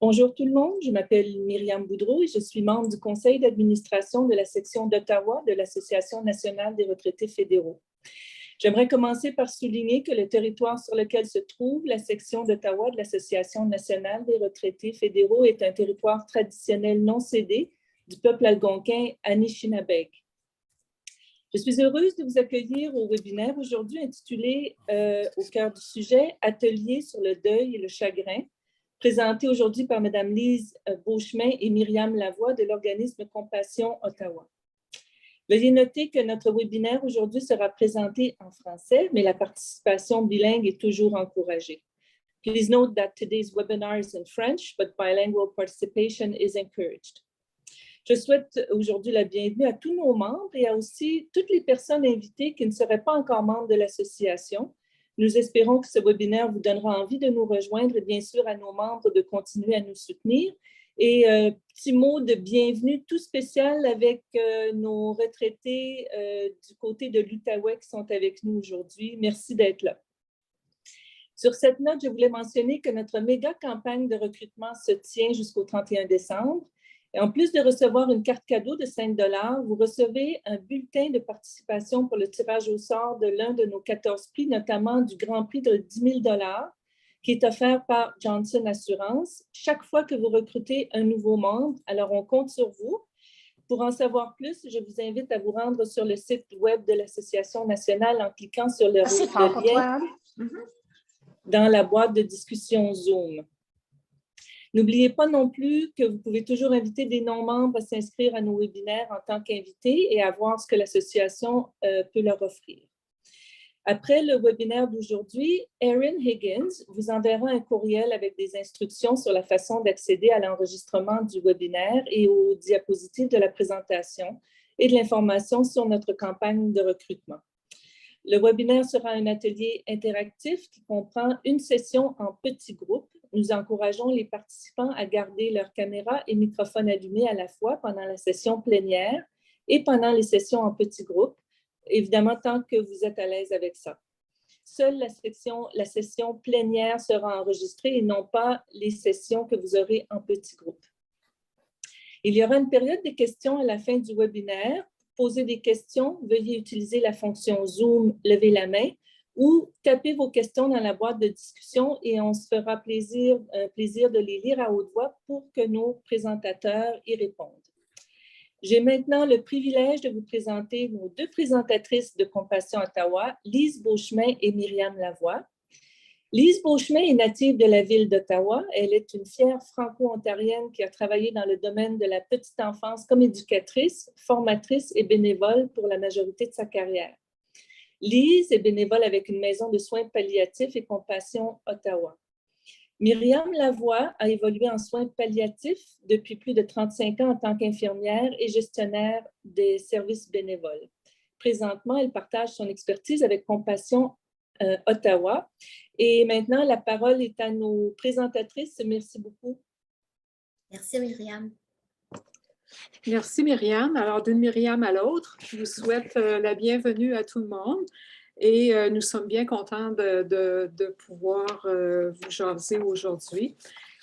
Bonjour tout le monde, je m'appelle Myriam Boudreau et je suis membre du conseil d'administration de la section d'Ottawa de l'Association nationale des retraités fédéraux. J'aimerais commencer par souligner que le territoire sur lequel se trouve la section d'Ottawa de l'Association nationale des retraités fédéraux est un territoire traditionnel non cédé du peuple algonquin Anishinabeg. Je suis heureuse de vous accueillir au webinaire aujourd'hui intitulé au cœur du sujet « Atelier sur le deuil et le chagrin », présenté aujourd'hui par Mme Lise Beauchemin et Myriam Lavoie de l'organisme Compassion Ottawa. Veuillez noter que notre webinaire aujourd'hui sera présenté en français, mais la participation bilingue est toujours encouragée. Please note that today's webinar is in French, but bilingual participation is encouraged. Je souhaite aujourd'hui la bienvenue à tous nos membres et à aussi toutes les personnes invitées qui ne seraient pas encore membres de l'association. Nous espérons que ce webinaire vous donnera envie de nous rejoindre et bien sûr à nos membres de continuer à nous soutenir. Et petit mot de bienvenue tout spécial avec nos retraités du côté de l'Outaouais qui sont avec nous aujourd'hui. Merci d'être là. Sur cette note, je voulais mentionner que notre méga campagne de recrutement se tient jusqu'au 31 décembre. Et en plus de recevoir une carte cadeau de 5 $, vous recevez un bulletin de participation pour le tirage au sort de l'un de nos 14 prix, notamment du Grand Prix de 10 000 $, qui est offert par Johnson Assurance, chaque fois que vous recrutez un nouveau membre. Alors, on compte sur vous. Pour en savoir plus, je vous invite à vous rendre sur le site web de l'Association nationale en cliquant sur le lien dans la boîte de discussion Zoom. N'oubliez pas non plus que vous pouvez toujours inviter des non-membres à s'inscrire à nos webinaires en tant qu'invités et à voir ce que l'association peut leur offrir. Après le webinaire d'aujourd'hui, Erin Higgins vous enverra un courriel avec des instructions sur la façon d'accéder à l'enregistrement du webinaire et aux diapositives de la présentation et de l'information sur notre campagne de recrutement. Le webinaire sera un atelier interactif qui comprend une session en petits groupes. Nous encourageons les participants à garder leur caméra et microphone allumés à la fois pendant la session plénière et pendant les sessions en petits groupes, évidemment tant que vous êtes à l'aise avec ça. Seule la session plénière sera enregistrée et non pas les sessions que vous aurez en petits groupes. Il y aura une période de questions à la fin du webinaire. Pour poser des questions, veuillez utiliser la fonction Zoom « Levez la main » ou tapez vos questions dans la boîte de discussion et on se fera plaisir de les lire à haute voix pour que nos présentateurs y répondent. J'ai maintenant le privilège de vous présenter nos deux présentatrices de Compassion Ottawa, Lise Beauchemin et Myriam Lavoie. Lise Beauchemin est native de la ville d'Ottawa. Elle est une fière franco-ontarienne qui a travaillé dans le domaine de la petite enfance comme éducatrice, formatrice et bénévole pour la majorité de sa carrière. Lise est bénévole avec une maison de soins palliatifs et Compassion Ottawa. Myriam Lavoie a évolué en soins palliatifs depuis plus de 35 ans en tant qu'infirmière et gestionnaire des services bénévoles. Présentement, elle partage son expertise avec Compassion Ottawa. Et maintenant, la parole est à nos présentatrices. Merci beaucoup. Merci, Myriam. Merci, Myriam. Alors, d'une Myriam à l'autre, je vous souhaite la bienvenue à tout le monde et nous sommes bien contents de pouvoir vous jaser aujourd'hui.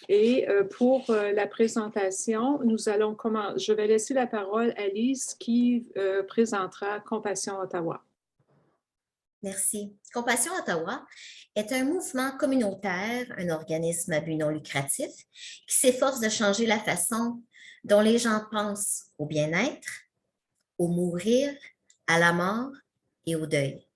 Et pour la présentation, je vais laisser la parole à Lise qui présentera Compassion Ottawa. Merci. Compassion Ottawa est un mouvement communautaire, un organisme à but non lucratif qui s'efforce de changer la façon dont les gens pensent au bien-être, au mourir, à la mort et au deuil,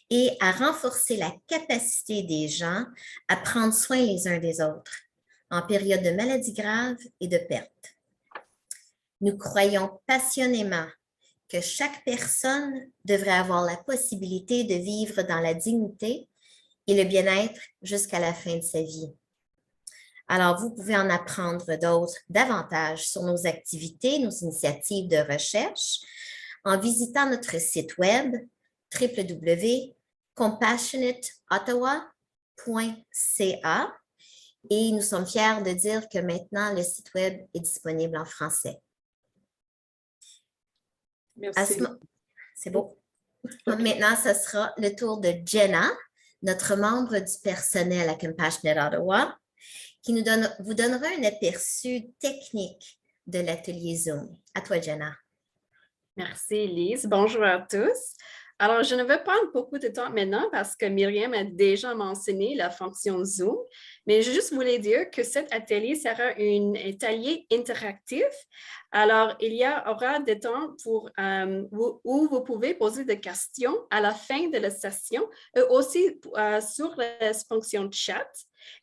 et à renforcer la capacité des gens à prendre soin les uns des autres en période de maladie grave et de perte. Nous croyons passionnément que chaque personne devrait avoir la possibilité de vivre dans la dignité et le bien-être jusqu'à la fin de sa vie. Alors, vous pouvez en apprendre davantage sur nos activités, nos initiatives de recherche en visitant notre site web www.compassionateottawa.ca et nous sommes fiers de dire que maintenant, le site web est disponible en français. Merci. C'est beau. Okay. Maintenant, ce sera le tour de Jenna, notre membre du personnel à Compassionate Ottawa, qui vous donnera un aperçu technique de l'atelier Zoom. À toi, Jenna. Merci, Elise. Bonjour à tous. Alors, je ne vais pas prendre beaucoup de temps maintenant parce que Myriam a déjà mentionné la fonction Zoom, mais je juste voulais dire que cet atelier sera un atelier interactif. Alors, il y aura des temps où vous pouvez poser des questions à la fin de la session et aussi sur la fonction chat.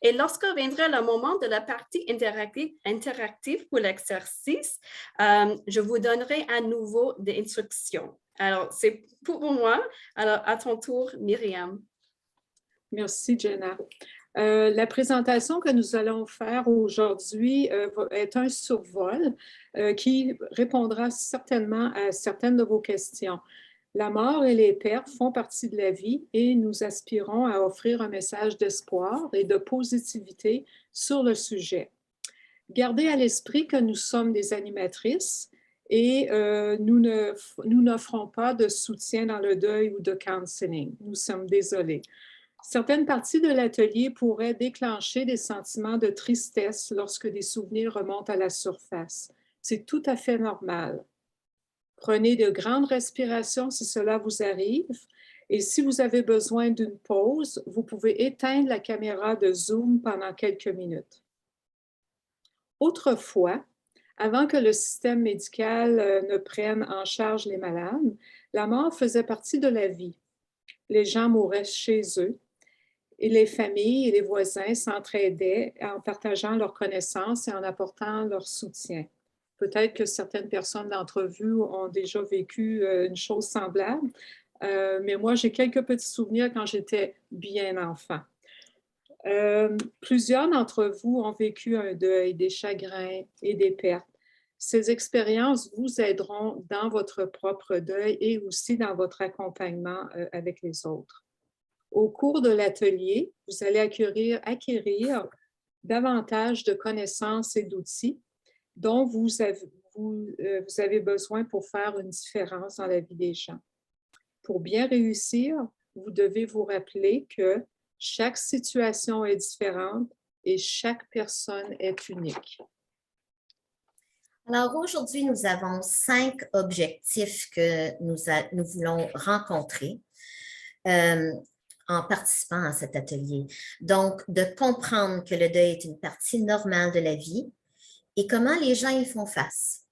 Et lorsque viendra le moment de la partie interactive pour l'exercice, je vous donnerai à nouveau des instructions. Alors, c'est pour moi. Alors, à ton tour, Myriam. Merci, Jenna. La présentation que nous allons faire aujourd'hui est un survol qui répondra certainement à certaines de vos questions. La mort et les pertes font partie de la vie et nous aspirons à offrir un message d'espoir et de positivité sur le sujet. Gardez à l'esprit que nous sommes des animatrices et nous n'offrons pas de soutien dans le deuil ou de counseling. Nous sommes désolés. Certaines parties de l'atelier pourraient déclencher des sentiments de tristesse lorsque des souvenirs remontent à la surface. C'est tout à fait normal. Prenez de grandes respirations si cela vous arrive. Et si vous avez besoin d'une pause, vous pouvez éteindre la caméra de Zoom pendant quelques minutes. Autrefois, avant que le système médical ne prenne en charge les malades, la mort faisait partie de la vie. Les gens mouraient chez eux et les familles et les voisins s'entraidaient en partageant leurs connaissances et en apportant leur soutien. Peut-être que certaines personnes d'entre vous ont déjà vécu une chose semblable, mais moi, j'ai quelques petits souvenirs quand j'étais bien enfant. Plusieurs d'entre vous ont vécu un deuil, des chagrins et des pertes. Ces expériences vous aideront dans votre propre deuil et aussi dans votre accompagnement avec les autres. Au cours de l'atelier, vous allez acquérir davantage de connaissances et d'outils dont vous avez besoin pour faire une différence dans la vie des gens. Pour bien réussir, vous devez vous rappeler que chaque situation est différente et chaque personne est unique. Alors aujourd'hui, nous avons 5 objectifs que nous voulons rencontrer en participant à cet atelier. Donc, de comprendre que le deuil est une partie normale de la vie et comment les gens y font face.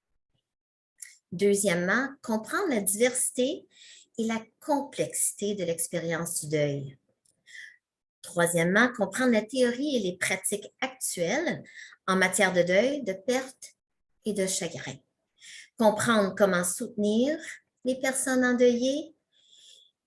Deuxièmement, comprendre la diversité et la complexité de l'expérience du deuil. Troisièmement, comprendre la théorie et les pratiques actuelles en matière de deuil, de perte et de chagrin. Comprendre comment soutenir les personnes endeuillées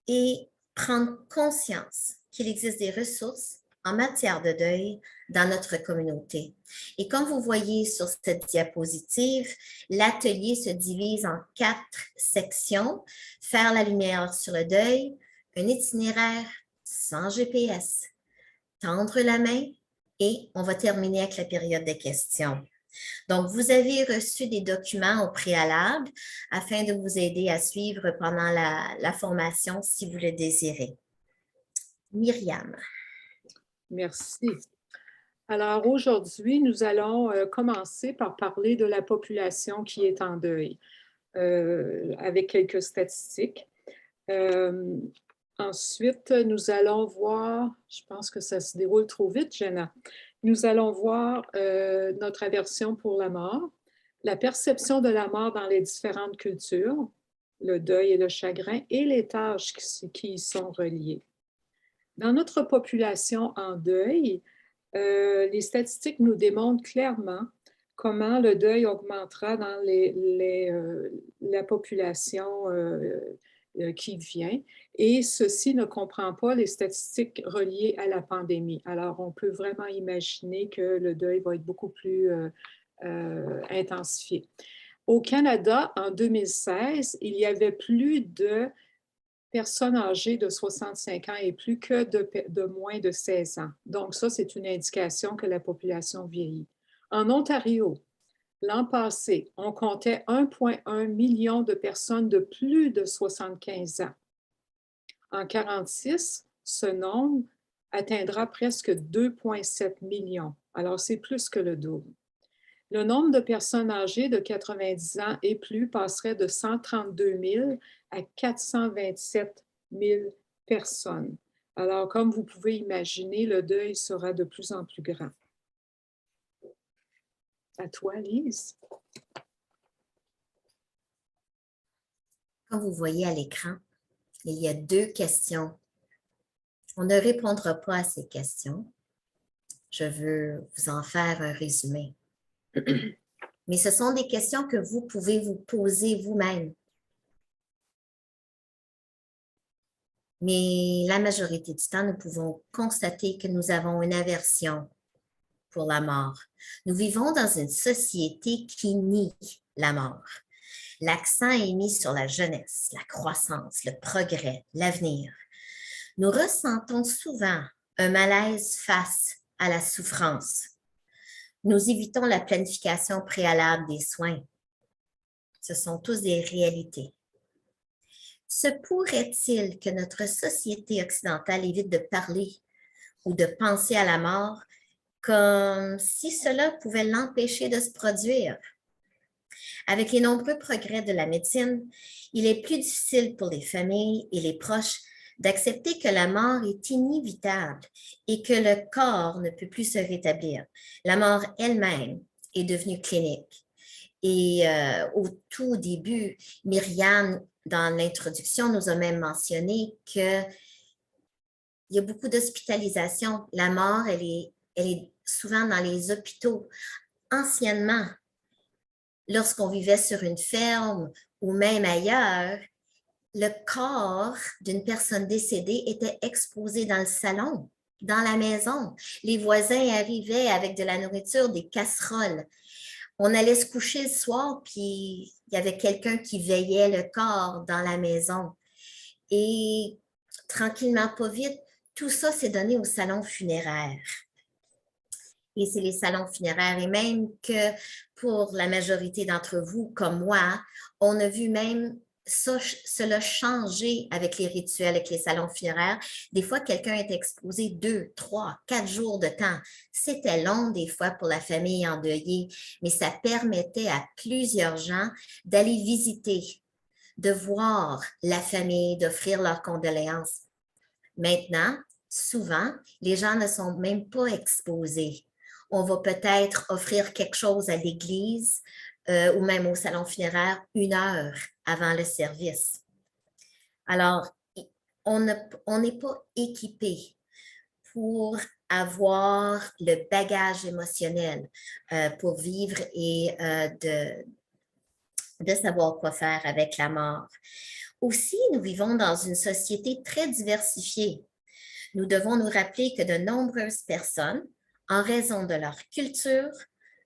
et prendre conscience qu'il existe des ressources en matière de deuil dans notre communauté. Et comme vous voyez sur cette diapositive, l'atelier se divise en 4 sections. Faire la lumière sur le deuil, un itinéraire sans GPS, tendre la main et on va terminer avec la période de questions. Donc, vous avez reçu des documents au préalable afin de vous aider à suivre pendant la formation si vous le désirez. Myriam. Merci. Alors, aujourd'hui, nous allons commencer par parler de la population qui est en deuil, avec quelques statistiques. Ensuite, nous allons voir, je pense que ça se déroule trop vite, Jenna. Nous allons voir notre aversion pour la mort, la perception de la mort dans les différentes cultures, le deuil et le chagrin et les tâches qui y sont reliées. Dans notre population en deuil, les statistiques nous démontrent clairement comment le deuil augmentera dans la population qui vient. Et ceci ne comprend pas les statistiques reliées à la pandémie. Alors, on peut vraiment imaginer que le deuil va être beaucoup plus intensifié. Au Canada, en 2016, il y avait plus de personnes âgées de 65 ans et plus que de moins de 16 ans. Donc, ça, c'est une indication que la population vieillit. En Ontario, l'an passé, on comptait 1,1 million de personnes de plus de 75 ans. En 1946, ce nombre atteindra presque 2,7 millions. Alors, c'est plus que le double. Le nombre de personnes âgées de 90 ans et plus passerait de 132 000 à 427 000 personnes. Alors, comme vous pouvez imaginer, le deuil sera de plus en plus grand. À toi, Lise. Comme vous voyez à l'écran, il y a 2 questions. On ne répondra pas à ces questions. Je veux vous en faire un résumé. Mais ce sont des questions que vous pouvez vous poser vous-même. Mais la majorité du temps, nous pouvons constater que nous avons une aversion pour la mort. Nous vivons dans une société qui nie la mort. L'accent est mis sur la jeunesse, la croissance, le progrès, l'avenir. Nous ressentons souvent un malaise face à la souffrance. Nous évitons la planification préalable des soins. Ce sont tous des réalités. Se pourrait-il que notre société occidentale évite de parler ou de penser à la mort comme si cela pouvait l'empêcher de se produire? Avec les nombreux progrès de la médecine, il est plus difficile pour les familles et les proches d'accepter que la mort est inévitable et que le corps ne peut plus se rétablir. La mort elle-même est devenue clinique. Et au tout début, Myriam, dans l'introduction, nous a même mentionné qu'il y a beaucoup d'hospitalisations. La mort, elle est souvent dans les hôpitaux. Anciennement, lorsqu'on vivait sur une ferme ou même ailleurs, le corps d'une personne décédée était exposé dans le salon, dans la maison. Les voisins arrivaient avec de la nourriture, des casseroles. On allait se coucher le soir, puis il y avait quelqu'un qui veillait le corps dans la maison. Et tranquillement, pas vite, tout ça s'est donné au salon funéraire. Et c'est les salons funéraires, et même que pour la majorité d'entre vous, comme moi, on a vu même cela changer avec les rituels, avec les salons funéraires. Des fois, quelqu'un est exposé 2, 3, 4 jours de temps. C'était long des fois pour la famille endeuillée, mais ça permettait à plusieurs gens d'aller visiter, de voir la famille, d'offrir leurs condoléances. Maintenant, souvent, les gens ne sont même pas exposés. On va peut-être offrir quelque chose à l'église ou même au salon funéraire 1 heure avant le service. Alors, on n'est pas équipé pour avoir le bagage émotionnel pour vivre et de savoir quoi faire avec la mort. Aussi, nous vivons dans une société très diversifiée. Nous devons nous rappeler que de nombreuses personnes, en raison de leur culture,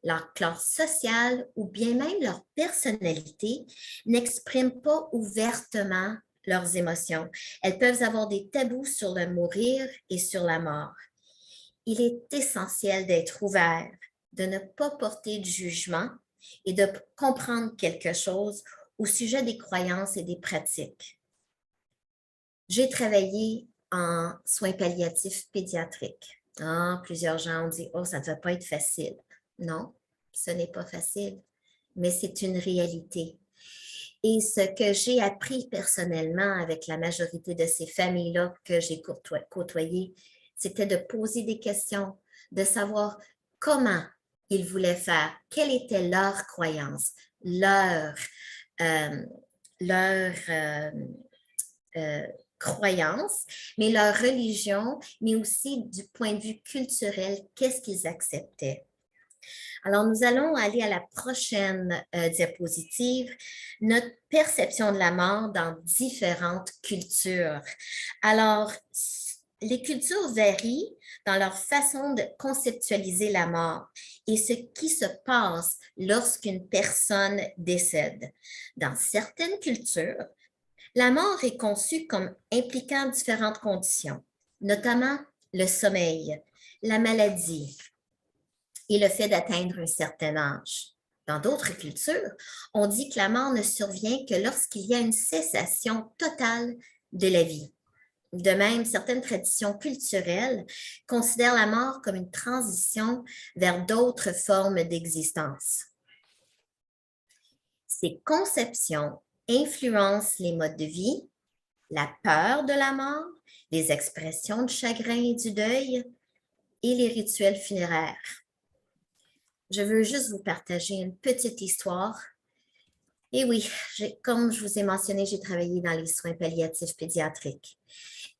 leur classe sociale ou bien même leur personnalité, n'expriment pas ouvertement leurs émotions. Elles peuvent avoir des tabous sur le mourir et sur la mort. Il est essentiel d'être ouvert, de ne pas porter de jugement et de comprendre quelque chose au sujet des croyances et des pratiques. J'ai travaillé en soins palliatifs pédiatriques. Plusieurs gens ont dit « Oh, ça ne va pas être facile ». Non, ce n'est pas facile, mais c'est une réalité. Et ce que j'ai appris personnellement avec la majorité de ces familles-là que j'ai côtoyées, c'était de poser des questions, de savoir comment ils voulaient faire, quelle était leur croyance, leur croyance, mais leur religion, mais aussi du point de vue culturel, qu'est-ce qu'ils acceptaient. Alors, nous allons aller à la prochaine diapositive, notre perception de la mort dans différentes cultures. Alors, les cultures varient dans leur façon de conceptualiser la mort et ce qui se passe lorsqu'une personne décède. Dans certaines cultures, la mort est conçue comme impliquant différentes conditions, notamment le sommeil, la maladie et le fait d'atteindre un certain âge. Dans d'autres cultures, on dit que la mort ne survient que lorsqu'il y a une cessation totale de la vie. De même, certaines traditions culturelles considèrent la mort comme une transition vers d'autres formes d'existence. Ces conceptions influencent les modes de vie, la peur de la mort, les expressions de chagrin et du deuil et les rituels funéraires. Je veux juste vous partager une petite histoire. Et oui, comme je vous ai mentionné, j'ai travaillé dans les soins palliatifs pédiatriques.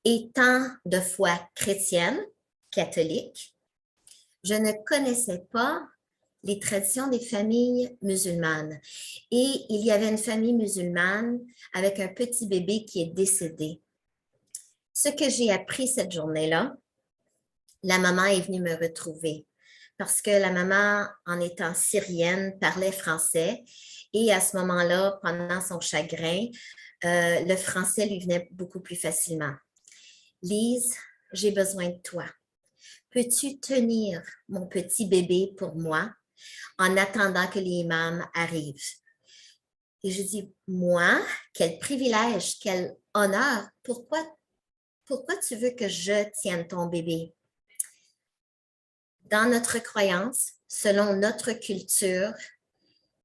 Étant de foi chrétienne, catholique, je ne connaissais pas les traditions des familles musulmanes. Et il y avait une famille musulmane avec un petit bébé qui est décédé. Ce que j'ai appris cette journée-là, la maman est venue me retrouver parce que la maman, en étant syrienne, parlait français. Et à ce moment-là, pendant son chagrin, le français lui venait beaucoup plus facilement. Lise, j'ai besoin de toi. Peux-tu tenir mon petit bébé pour moi en attendant que l'imam arrive? Et je dis, moi, quel privilège, quel honneur. Pourquoi tu veux que je tienne ton bébé? Dans notre croyance, selon notre culture,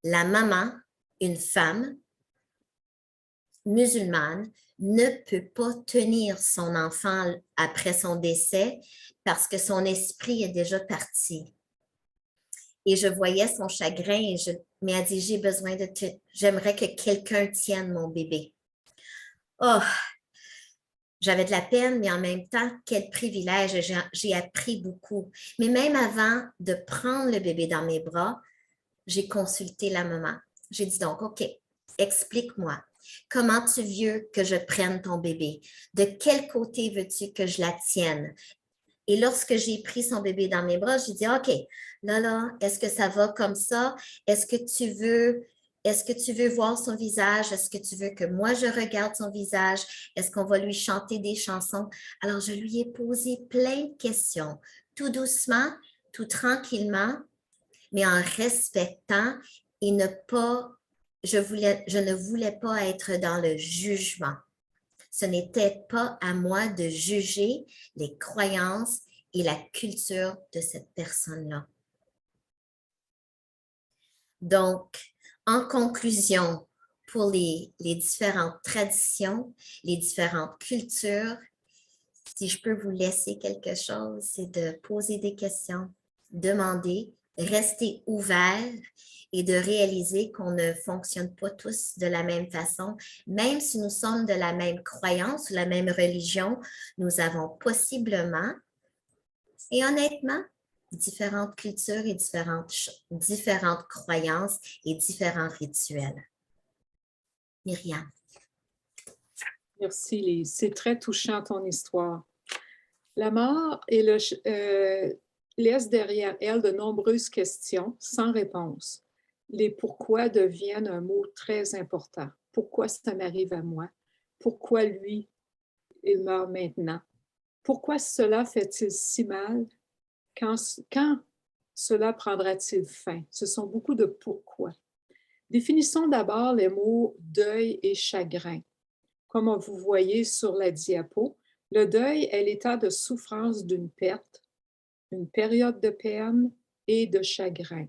la maman, une femme musulmane, ne peut pas tenir son enfant après son décès parce que son esprit est déjà parti. Et je voyais son chagrin et mais elle dit, j'aimerais que quelqu'un tienne mon bébé. Oh, j'avais de la peine, mais en même temps, quel privilège, j'ai appris beaucoup. Mais même avant de prendre le bébé dans mes bras, j'ai consulté la maman. J'ai dit donc, OK, explique-moi, comment tu veux que je prenne ton bébé? De quel côté veux-tu que je la tienne? Et lorsque j'ai pris son bébé dans mes bras, j'ai dit, OK, là, est-ce que ça va comme ça? Est-ce que tu veux voir son visage? Est-ce que tu veux que moi, je regarde son visage? Est-ce qu'on va lui chanter des chansons? Alors, je lui ai posé plein de questions, tout doucement, tout tranquillement, mais en respectant et je ne voulais pas être dans le jugement. Ce n'était pas à moi de juger les croyances et la culture de cette personne-là. Donc, en conclusion, pour les différentes traditions, les différentes cultures, si je peux vous laisser quelque chose, c'est de poser des questions, demander, rester ouvert et de réaliser qu'on ne fonctionne pas tous de la même façon. Même si nous sommes de la même croyance ou la même religion, nous avons possiblement et honnêtement différentes cultures et différentes croyances et différents rituels. Myriam. Merci, Lise. C'est très touchant, ton histoire. La mort laisse derrière elle de nombreuses questions sans réponse. Les pourquoi deviennent un mot très important. Pourquoi ça m'arrive à moi? Pourquoi lui, il meurt maintenant? Pourquoi cela fait-il si mal? Quand cela prendra-t-il fin? Ce sont beaucoup de pourquoi. Définissons d'abord les mots deuil et chagrin. Comme vous voyez sur la diapo, le deuil est l'état de souffrance d'une perte, une période de peine et de chagrin.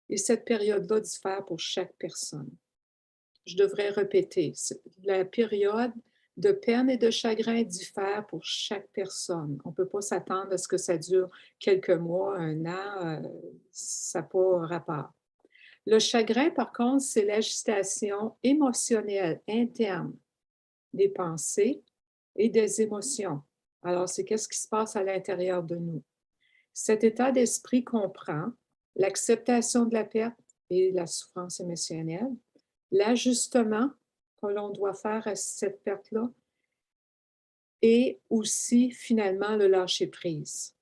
Et cette période-là diffère pour chaque personne. Je devrais répéter, la période de peine et de chagrin diffère pour chaque personne. On ne peut pas s'attendre à ce que ça dure quelques mois, un an, ça n'a pas rapport. Le chagrin, par contre, c'est l'agitation émotionnelle interne des pensées et des émotions. Alors, c'est qu'est-ce qui se passe à l'intérieur de nous. Cet état d'esprit comprend l'acceptation de la perte et la souffrance émotionnelle, l'ajustement que l'on doit faire à cette perte-là et aussi, finalement, le lâcher-prise.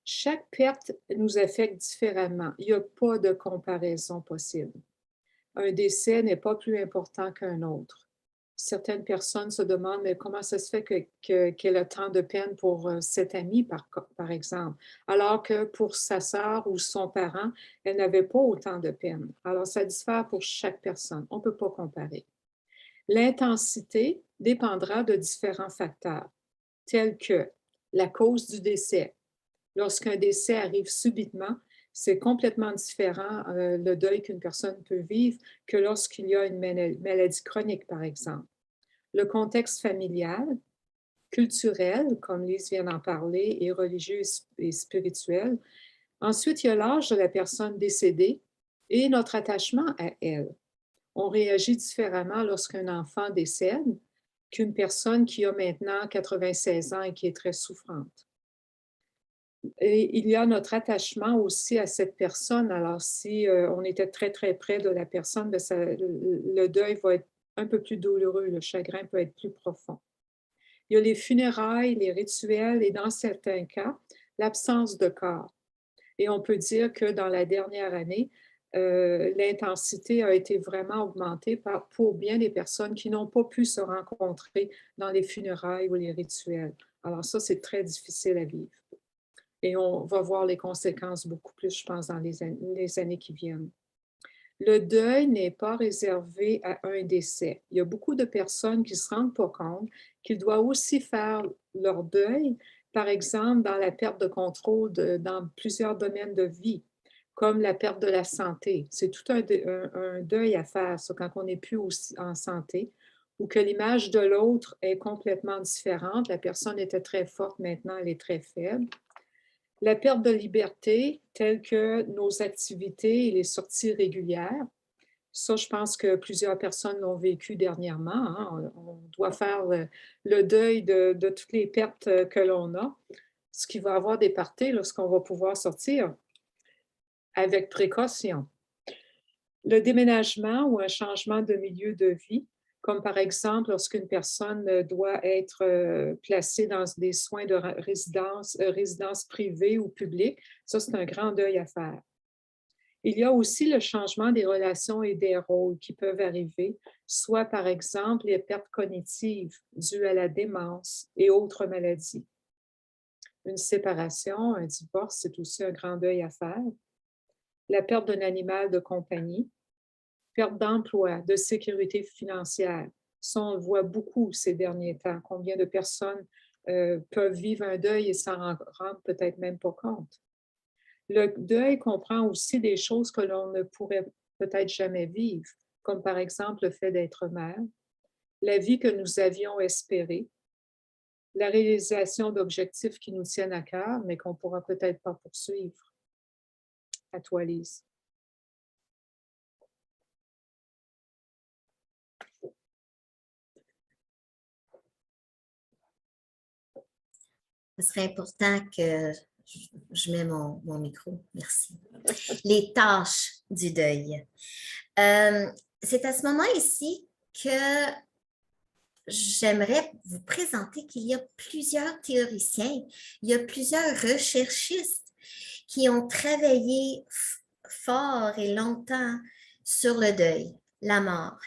Chaque perte nous affecte différemment. Il n'y a pas de comparaison possible. Un décès n'est pas plus important qu'un autre. Certaines personnes se demandent, mais comment ça se fait qu'elle a tant de peine pour cet ami, par exemple, alors que pour sa sœur ou son parent, elle n'avait pas autant de peine. Alors, ça diffère pour chaque personne. On ne peut pas comparer. L'intensité dépendra de différents facteurs. tels que la cause du décès. Lorsqu'un décès arrive subitement, c'est complètement différent le deuil qu'une personne peut vivre que lorsqu'il y a une maladie chronique, par exemple. Le contexte familial, culturel, comme Lise vient d'en parler, et religieux et spirituel. Ensuite, il y a l'âge de la personne décédée et notre attachement à elle. On réagit différemment lorsqu'un enfant décède qu'une personne qui a maintenant 96 ans et qui est très souffrante. Et il y a notre attachement aussi à cette personne. Alors, si on était très, très près de la personne, bien, le deuil va être un peu plus douloureux, le chagrin peut être plus profond. Il y a les funérailles, les rituels et dans certains cas, l'absence de corps. Et on peut dire que dans la dernière année, l'intensité a été vraiment augmentée pour bien des personnes qui n'ont pas pu se rencontrer dans les funérailles ou les rituels. Alors ça, c'est très difficile à vivre. Et on va voir les conséquences beaucoup plus, je pense, dans les années qui viennent. Le deuil n'est pas réservé à un décès. Il y a beaucoup de personnes qui ne se rendent pas compte qu'ils doivent aussi faire leur deuil, par exemple, dans la perte de contrôle dans plusieurs domaines de vie, comme la perte de la santé. C'est tout un deuil à faire, ça, quand on n'est plus en santé, ou que l'image de l'autre est complètement différente. La personne était très forte, maintenant elle est très faible. La perte de liberté, telle que nos activités et les sorties régulières. Ça, je pense que plusieurs personnes l'ont vécu dernièrement. Hein. On doit faire le deuil de toutes les pertes que l'on a, ce qui va avoir des parties lorsqu'on va pouvoir sortir avec précaution. Le déménagement ou un changement de milieu de vie, comme par exemple lorsqu'une personne doit être placée dans des soins de résidence privée ou publique, ça, c'est un grand deuil à faire. Il y a aussi le changement des relations et des rôles qui peuvent arriver, soit par exemple les pertes cognitives dues à la démence et autres maladies. Une séparation, un divorce, c'est aussi un grand deuil à faire. La perte d'un animal de compagnie, perte d'emploi, de sécurité financière. Ça, on le voit beaucoup ces derniers temps. Combien de personnes peuvent vivre un deuil et s'en rendent peut-être même pas compte. Le deuil comprend aussi des choses que l'on ne pourrait peut-être jamais vivre, comme par exemple le fait d'être mère, la vie que nous avions espérée, la réalisation d'objectifs qui nous tiennent à cœur, mais qu'on ne pourra peut-être pas poursuivre. À toi, Lise. Ce serait important que je mets mon micro. Merci. Les tâches du deuil. C'est à ce moment ici que j'aimerais vous présenter qu'il y a plusieurs théoriciens, il y a plusieurs recherchistes qui ont travaillé fort et longtemps sur le deuil, la mort.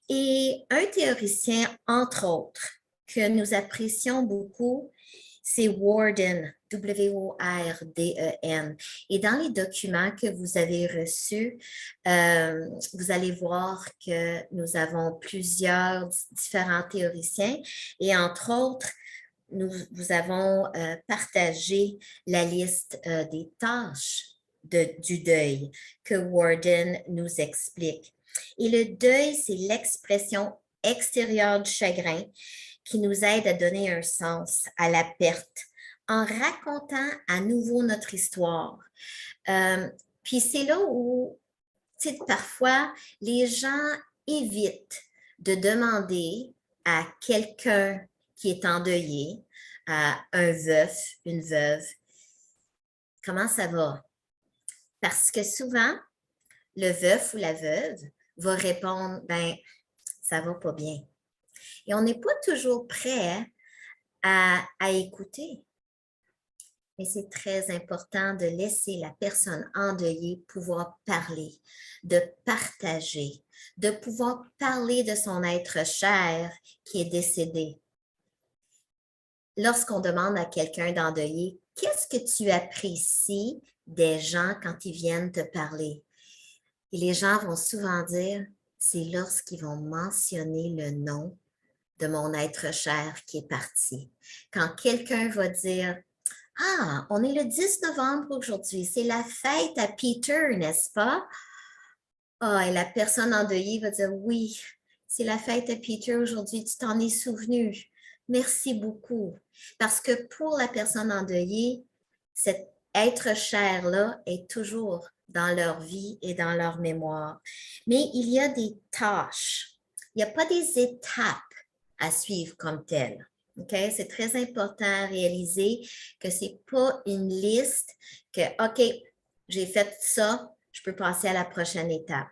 Et un théoricien, entre autres, que nous apprécions beaucoup, c'est Worden, W-O-R-D-E-N. Et dans les documents que vous avez reçus, vous allez voir que nous avons plusieurs différents théoriciens et entre autres, nous avons partagé la liste des tâches du deuil que Worden nous explique. Et le deuil, c'est l'expression extérieure du chagrin qui nous aide à donner un sens à la perte en racontant à nouveau notre histoire. Puis c'est là où, parfois, les gens évitent de demander à quelqu'un qui est endeuillé, à un veuf, une veuve, comment ça va? Parce que souvent, le veuf ou la veuve va répondre, ben, ça va pas bien. Et on n'est pas toujours prêt à écouter. Mais c'est très important de laisser la personne endeuillée pouvoir parler, de partager, de pouvoir parler de son être cher qui est décédé. Lorsqu'on demande à quelqu'un d'endeuillé, qu'est-ce que tu apprécies des gens quand ils viennent te parler? Et les gens vont souvent dire, c'est lorsqu'ils vont mentionner le nom de mon être cher qui est parti. Quand quelqu'un va dire, « Ah, on est le 10 novembre aujourd'hui, c'est la fête à Peter, n'est-ce pas? » Ah, et la personne endeuillée va dire, « Oui, c'est la fête à Peter aujourd'hui, tu t'en es souvenu. Merci beaucoup. » Parce que pour la personne endeuillée, cet être cher-là est toujours dans leur vie et dans leur mémoire. Mais il y a des tâches. Il n'y a pas des étapes à suivre comme telles. Okay? C'est très important à réaliser que ce n'est pas une liste que, OK, j'ai fait ça, je peux passer à la prochaine étape.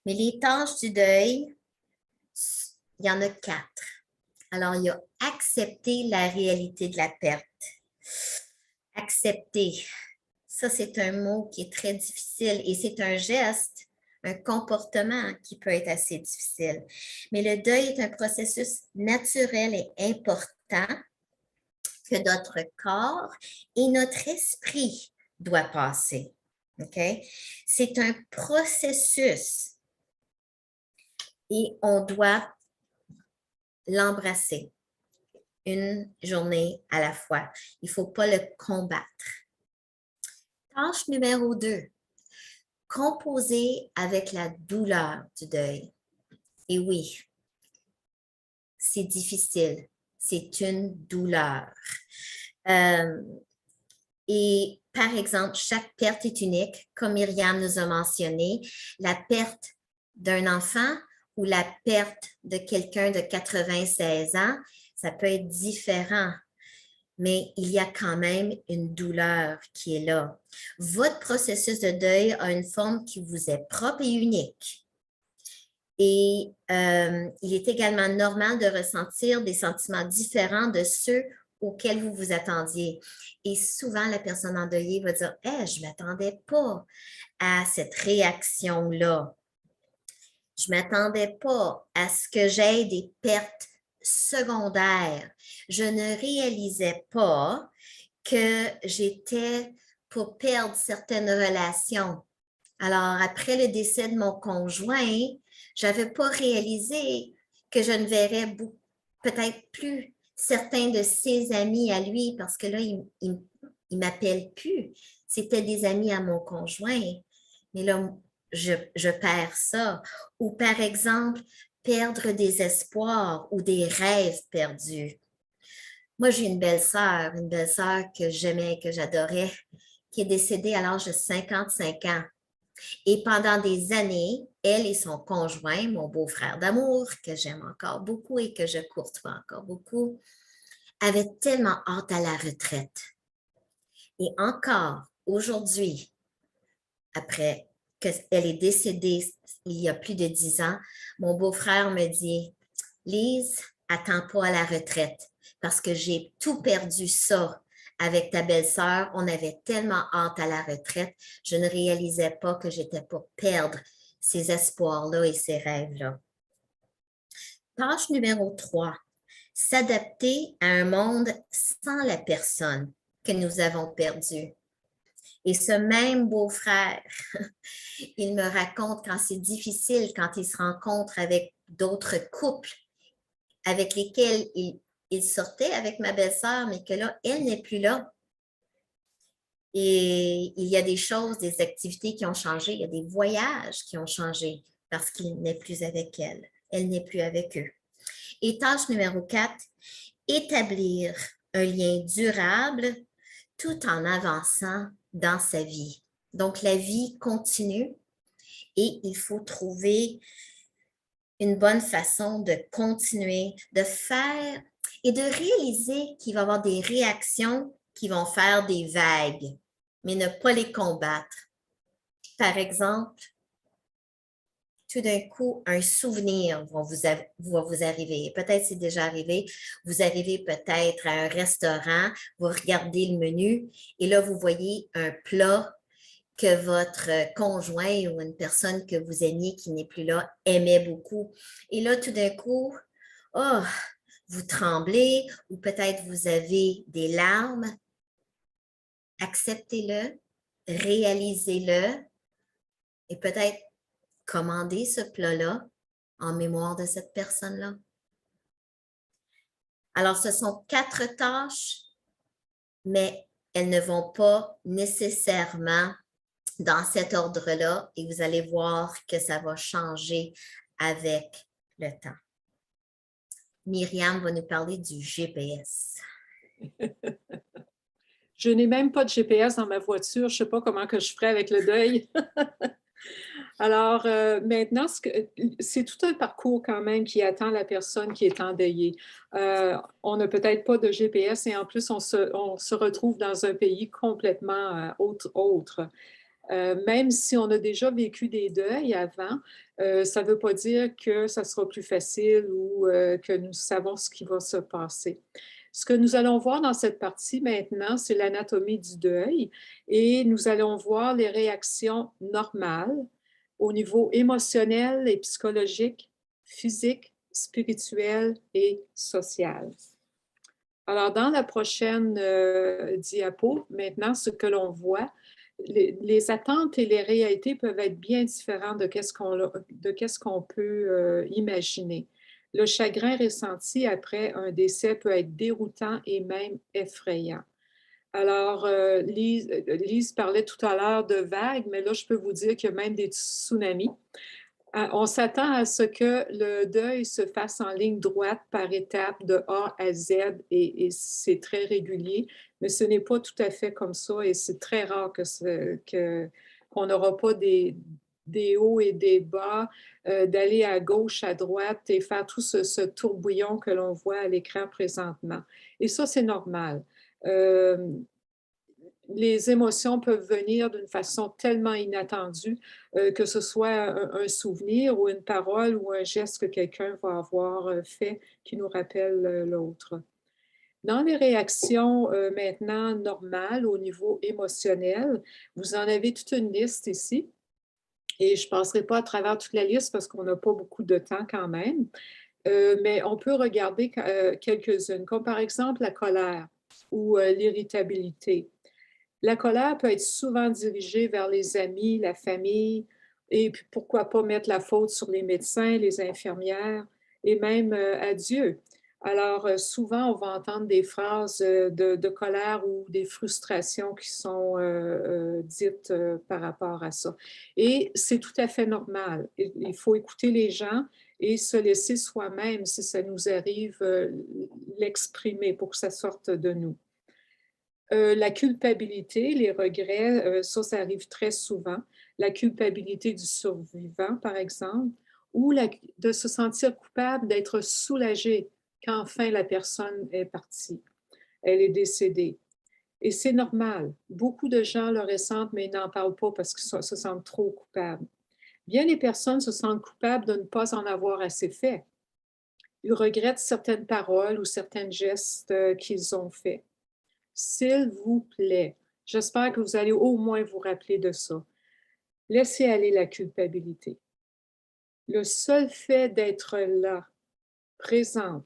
Mais les tâches du deuil, il y en a 4. Alors, il y a accepter la réalité de la perte. Accepter, ça c'est un mot qui est très difficile et c'est un geste, un comportement qui peut être assez difficile. Mais le deuil est un processus naturel et important que notre corps et notre esprit doivent passer. Okay? C'est un processus et on doit l'embrasser une journée à la fois. Il ne faut pas le combattre. Tâche numéro 2, composer avec la douleur du deuil. Et oui, c'est difficile, c'est une douleur. Et par exemple, chaque perte est unique, comme Myriam nous a mentionné. La perte d'un enfant ou la perte de quelqu'un de 96 ans, ça peut être différent, mais il y a quand même une douleur qui est là. Votre processus de deuil a une forme qui vous est propre et unique. Et il est également normal de ressentir des sentiments différents de ceux auxquels vous vous attendiez. Et souvent, la personne endeuillée va dire « Hey, je ne m'attendais pas à cette réaction-là. Je ne m'attendais pas à ce que j'aie des pertes secondaires. Je ne réalisais pas que j'étais pour perdre certaines relations. Alors, après le décès de mon conjoint, je n'avais pas réalisé que je ne verrais peut-être plus certains de ses amis à lui parce que là, il ne m'appelle plus. C'était des amis à mon conjoint. Mais là, je perds ça. Ou par exemple, perdre des espoirs ou des rêves perdus. Moi, j'ai une belle-sœur que j'aimais, que j'adorais, qui est décédée à l'âge de 55 ans. Et pendant des années, elle et son conjoint, mon beau-frère d'amour, que j'aime encore beaucoup et que je courtois encore beaucoup, avaient tellement hâte à la retraite. Et encore aujourd'hui, après qu'elle est décédée il y a plus de 10 ans, mon beau-frère me dit « Lise, attends pas à la retraite parce que j'ai tout perdu ça. Avec ta belle-sœur, on avait tellement hâte à la retraite, je ne réalisais pas que j'étais pour perdre ces espoirs-là et ces rêves-là. » Tâche numéro 3, s'adapter à un monde sans la personne que nous avons perdue. Et ce même beau-frère, il me raconte quand c'est difficile, quand il se rencontre avec d'autres couples avec lesquels il sortait avec ma belle-sœur, mais que là, elle n'est plus là. Et il y a des choses, des activités qui ont changé, il y a des voyages qui ont changé parce qu'il n'est plus avec elle. Elle n'est plus avec eux. Et tâche numéro 4, établir un lien durable tout en avançant dans sa vie. Donc, la vie continue et il faut trouver une bonne façon de continuer, de faire et de réaliser qu'il va y avoir des réactions qui vont faire des vagues, mais ne pas les combattre. Par exemple, tout d'un coup, un souvenir va vous arriver. Peut-être c'est déjà arrivé. Vous arrivez peut-être à un restaurant, vous regardez le menu et là, vous voyez un plat que votre conjoint ou une personne que vous aimiez qui n'est plus là aimait beaucoup. Et là, tout d'un coup, oh, vous tremblez ou peut-être vous avez des larmes. Acceptez-le, réalisez-le et peut-être commandez ce plat-là en mémoire de cette personne-là. Alors, ce sont 4 tâches, mais elles ne vont pas nécessairement dans cet ordre-là et vous allez voir que ça va changer avec le temps. Myriam va nous parler du GPS. Je n'ai même pas de GPS dans ma voiture. Je ne sais pas comment que je ferai avec le deuil. Alors, maintenant, c'est tout un parcours quand même qui attend la personne qui est endeuillée. On n'a peut-être pas de GPS et en plus, on se retrouve dans un pays complètement autre. Même si on a déjà vécu des deuils avant, ça ne veut pas dire que ça sera plus facile ou que nous savons ce qui va se passer. Ce que nous allons voir dans cette partie maintenant, c'est l'anatomie du deuil et nous allons voir les réactions normales au niveau émotionnel et psychologique, physique, spirituel et social. Alors, dans la prochaine diapo, maintenant, ce que l'on voit, les attentes et les réalités peuvent être bien différentes de qu'est-ce qu'on peut imaginer. Le chagrin ressenti après un décès peut être déroutant et même effrayant. Alors, Lise parlait tout à l'heure de vagues, mais là, je peux vous dire qu'il y a même des tsunamis. On s'attend à ce que le deuil se fasse en ligne droite par étapes de A à Z et c'est très régulier, mais ce n'est pas tout à fait comme ça et c'est très rare qu'on n'aura pas des hauts et des bas, d'aller à gauche, à droite et faire tout ce tourbillon que l'on voit à l'écran présentement. Et ça, c'est normal. Les émotions peuvent venir d'une façon tellement inattendue, que ce soit un souvenir ou une parole ou un geste que quelqu'un va avoir fait qui nous rappelle l'autre. Dans les réactions maintenant normales au niveau émotionnel, vous en avez toute une liste ici. Et je ne passerai pas à travers toute la liste parce qu'on n'a pas beaucoup de temps quand même. Mais on peut regarder quelques-unes, comme par exemple la colère ou l'irritabilité. La colère peut être souvent dirigée vers les amis, la famille, et puis pourquoi pas mettre la faute sur les médecins, les infirmières et même à Dieu. Alors, souvent, on va entendre des phrases de colère ou des frustrations qui sont dites par rapport à ça. Et c'est tout à fait normal. Il faut écouter les gens et se laisser soi-même, si ça nous arrive, l'exprimer pour que ça sorte de nous. La culpabilité, les regrets, ça arrive très souvent. La culpabilité du survivant, par exemple, ou de se sentir coupable, d'être soulagé quand enfin la personne est partie, elle est décédée. Et c'est normal. Beaucoup de gens le ressentent, mais ils n'en parlent pas parce qu'ils se sentent trop coupables. Bien des personnes se sentent coupables de ne pas en avoir assez fait. Ils regrettent certaines paroles ou certains gestes qu'ils ont faits. S'il vous plaît, j'espère que vous allez au moins vous rappeler de ça. Laissez aller la culpabilité. Le seul fait d'être là, présent,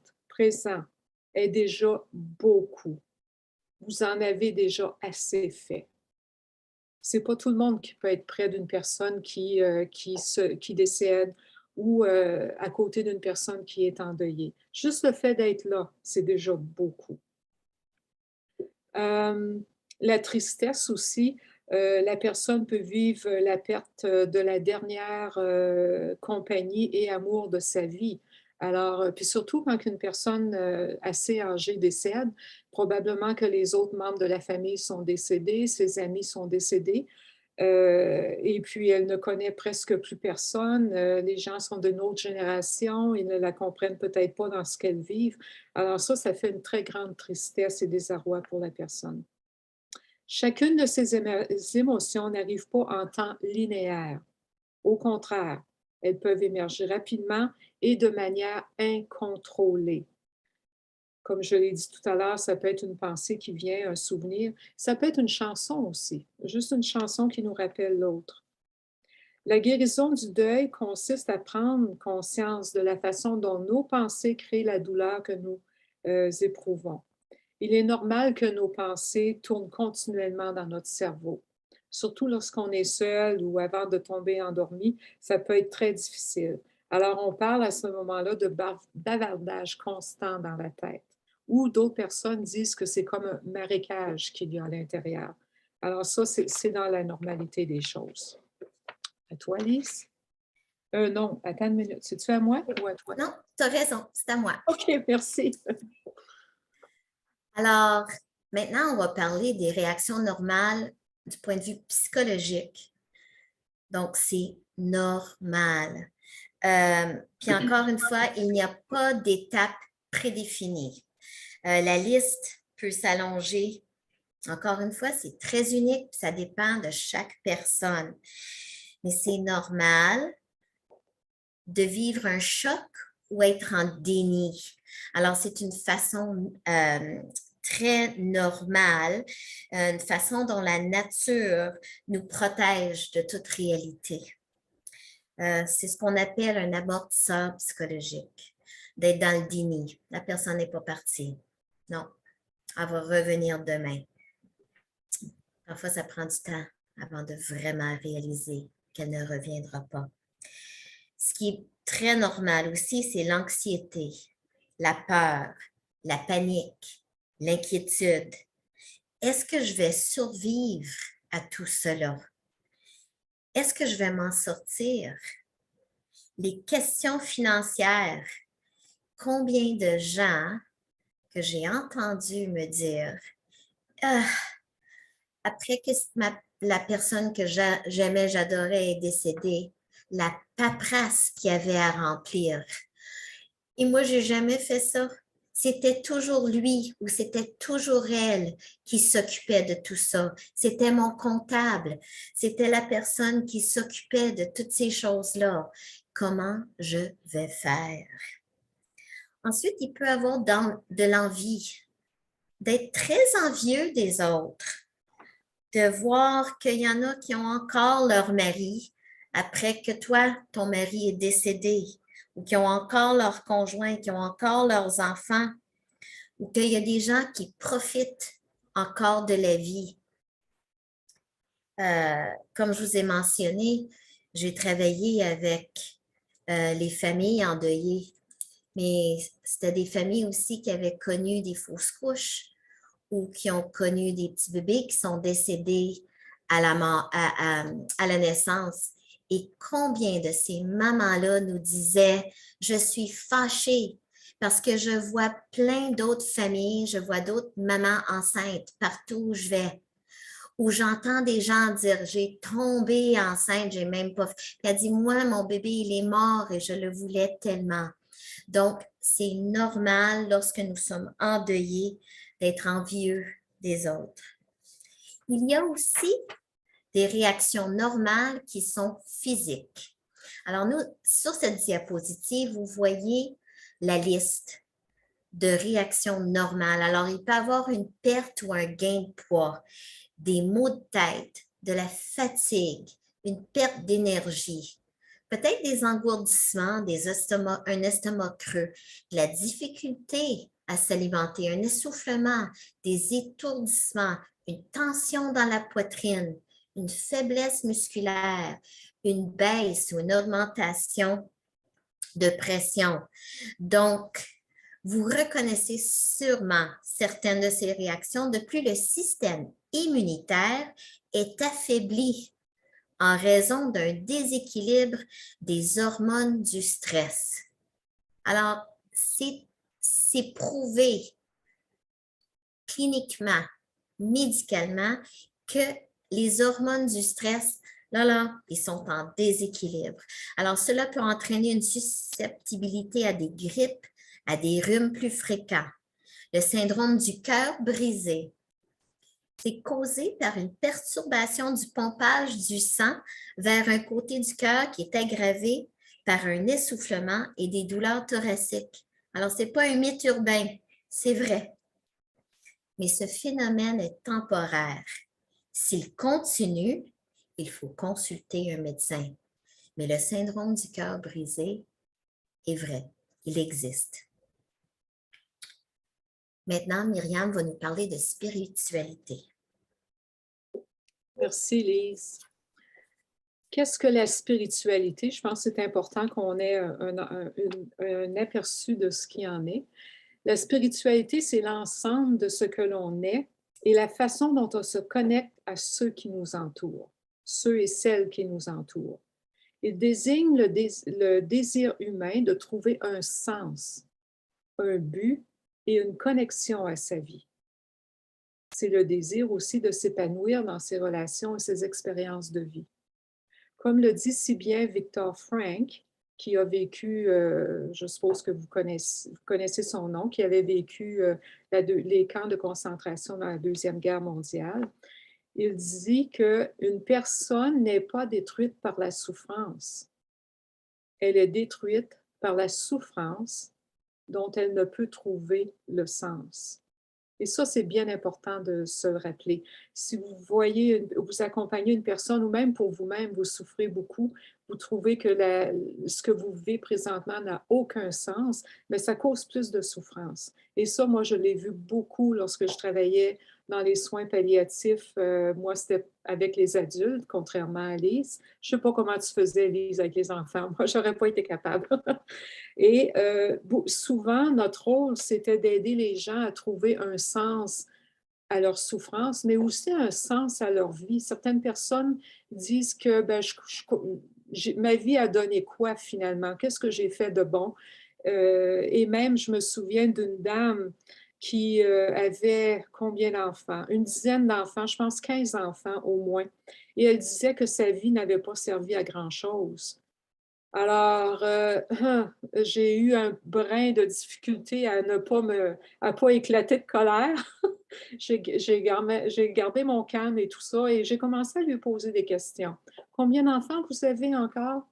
est déjà beaucoup. Vous en avez déjà assez fait. C'est pas tout le monde qui peut être près d'une personne qui décède ou à côté d'une personne qui est endeuillée. Juste le fait d'être là, c'est déjà beaucoup. La tristesse aussi, la personne peut vivre la perte de la dernière compagnie et amour de sa vie. Alors, puis surtout quand une personne assez âgée décède, probablement que les autres membres de la famille sont décédés, ses amis sont décédés, et puis elle ne connaît presque plus personne. Les gens sont d'une autre génération, ils ne la comprennent peut-être pas dans ce qu'elle vit. Alors ça fait une très grande tristesse et désarroi pour la personne. Chacune de ces émotions n'arrive pas en temps linéaire. Au contraire, elles peuvent émerger rapidement et de manière incontrôlée. Comme je l'ai dit tout à l'heure, ça peut être une pensée qui vient, un souvenir. Ça peut être une chanson aussi, juste une chanson qui nous rappelle l'autre. La guérison du deuil consiste à prendre conscience de la façon dont nos pensées créent la douleur que nous éprouvons. Il est normal que nos pensées tournent continuellement dans notre cerveau. Surtout lorsqu'on est seul ou avant de tomber endormi, ça peut être très difficile. Alors, on parle à ce moment-là de bavardage constant dans la tête. ou d'autres personnes disent que c'est comme un marécage qu'il y a à l'intérieur. Alors ça, c'est dans la normalité des choses. À toi, Lise? Non, attends une minute. C'est-tu à moi ou à toi? Non, tu as raison, c'est à moi. OK, merci. Alors, maintenant, on va parler des réactions normales du point de vue psychologique. Donc, c'est normal. Puis encore une fois, il n'y a pas d'étape prédéfinie. La liste peut s'allonger. Encore une fois, c'est très unique, ça dépend de chaque personne. Mais c'est normal de vivre un choc ou être en déni. Alors, c'est une façon très normale, une façon dont la nature nous protège de toute réalité. C'est ce qu'on appelle un amortisseur psychologique, d'être dans le déni. La personne n'est pas partie. Non, elle va revenir demain. Parfois, ça prend du temps avant de vraiment réaliser qu'elle ne reviendra pas. Ce qui est très normal aussi, c'est l'anxiété, la peur, la panique, l'inquiétude. Est-ce que je vais survivre à tout cela? Est-ce que je vais m'en sortir? Les questions financières. Combien de gens que j'ai entendu me dire après que la personne que j'aimais, j'adorais est décédée, la paperasse qu'il y avait à remplir. Et moi, je n'ai jamais fait ça. C'était toujours lui ou c'était toujours elle qui s'occupait de tout ça. C'était mon comptable. C'était la personne qui s'occupait de toutes ces choses-là. Comment je vais faire? Ensuite, il peut y avoir de l'envie, d'être très envieux des autres, de voir qu'il y en a qui ont encore leur mari après que toi, ton mari est décédé, ou qui ont encore leur conjoint, qui ont encore leurs enfants, ou qu'il y a des gens qui profitent encore de la vie. Comme je vous ai mentionné, j'ai travaillé avec les familles endeuillées, mais c'était des familles aussi qui avaient connu des fausses couches ou qui ont connu des petits bébés qui sont décédés à la naissance. Et combien de ces mamans-là nous disaient « Je suis fâchée parce que je vois plein d'autres familles, je vois d'autres mamans enceintes partout où je vais. » Ou j'entends des gens dire « J'ai tombé enceinte, j'ai même pas... » Elle dit « Moi, mon bébé, il est mort et je le voulais tellement. » Donc, c'est normal lorsque nous sommes endeuillés d'être envieux des autres. Il y a aussi des réactions normales qui sont physiques. Alors, nous, sur cette diapositive, vous voyez la liste de réactions normales. Alors, il peut y avoir une perte ou un gain de poids, des maux de tête, de la fatigue, une perte d'énergie, peut-être des engourdissements, un estomac creux, de la difficulté à s'alimenter, un essoufflement, des étourdissements, une tension dans la poitrine, une faiblesse musculaire, une baisse ou une augmentation de pression. Donc, vous reconnaissez sûrement certaines de ces réactions. De plus, le système immunitaire est affaibli en raison d'un déséquilibre des hormones du stress. Alors, c'est prouvé cliniquement, médicalement, que les hormones du stress, ils sont en déséquilibre. Alors, cela peut entraîner une susceptibilité à des grippes, à des rhumes plus fréquents. Le syndrome du cœur brisé, c'est causé par une perturbation du pompage du sang vers un côté du cœur qui est aggravé par un essoufflement et des douleurs thoraciques. Alors, ce n'est pas un mythe urbain, c'est vrai. Mais ce phénomène est temporaire. S'il continue, il faut consulter un médecin. Mais le syndrome du cœur brisé est vrai, il existe. Maintenant, Myriam va nous parler de spiritualité. Merci, Lise. Qu'est-ce que la spiritualité? Je pense que c'est important qu'on ait un aperçu de ce qu'il en est. La spiritualité, c'est l'ensemble de ce que l'on est et la façon dont on se connecte à ceux qui nous entourent, ceux et celles qui nous entourent. Il désigne le désir humain de trouver un sens, un but et une connexion à sa vie. C'est le désir aussi de s'épanouir dans ses relations et ses expériences de vie. Comme le dit si bien Viktor Frankl, qui a vécu, je suppose que vous connaissez son nom, qui avait vécu les camps de concentration dans la Deuxième Guerre mondiale, il dit qu'une personne n'est pas détruite par la souffrance. Elle est détruite par la souffrance dont elle ne peut trouver le sens. Et ça, c'est bien important de se le rappeler. Si vous voyez, vous accompagnez une personne ou même pour vous-même, vous souffrez beaucoup, vous trouvez que ce que vous vivez présentement n'a aucun sens, mais ça cause plus de souffrance. Et ça, moi, je l'ai vu beaucoup lorsque je travaillais dans les soins palliatifs. Moi, c'était avec les adultes, contrairement à Lise. Je ne sais pas comment tu faisais, Lise, avec les enfants. Moi, je n'aurais pas été capable. Et souvent, notre rôle, c'était d'aider les gens à trouver un sens à leur souffrance, mais aussi un sens à leur vie. Certaines personnes disent que ma vie a donné quoi finalement? Qu'est-ce que j'ai fait de bon? Et même, je me souviens d'une dame qui avait combien d'enfants? Une dizaine d'enfants, je pense 15 enfants au moins. Et elle disait que sa vie n'avait pas servi à grand-chose. Alors, j'ai eu un brin de difficulté à ne pas éclater de colère. J'ai gardé mon calme et tout ça et j'ai commencé à lui poser des questions. Combien d'enfants vous avez encore?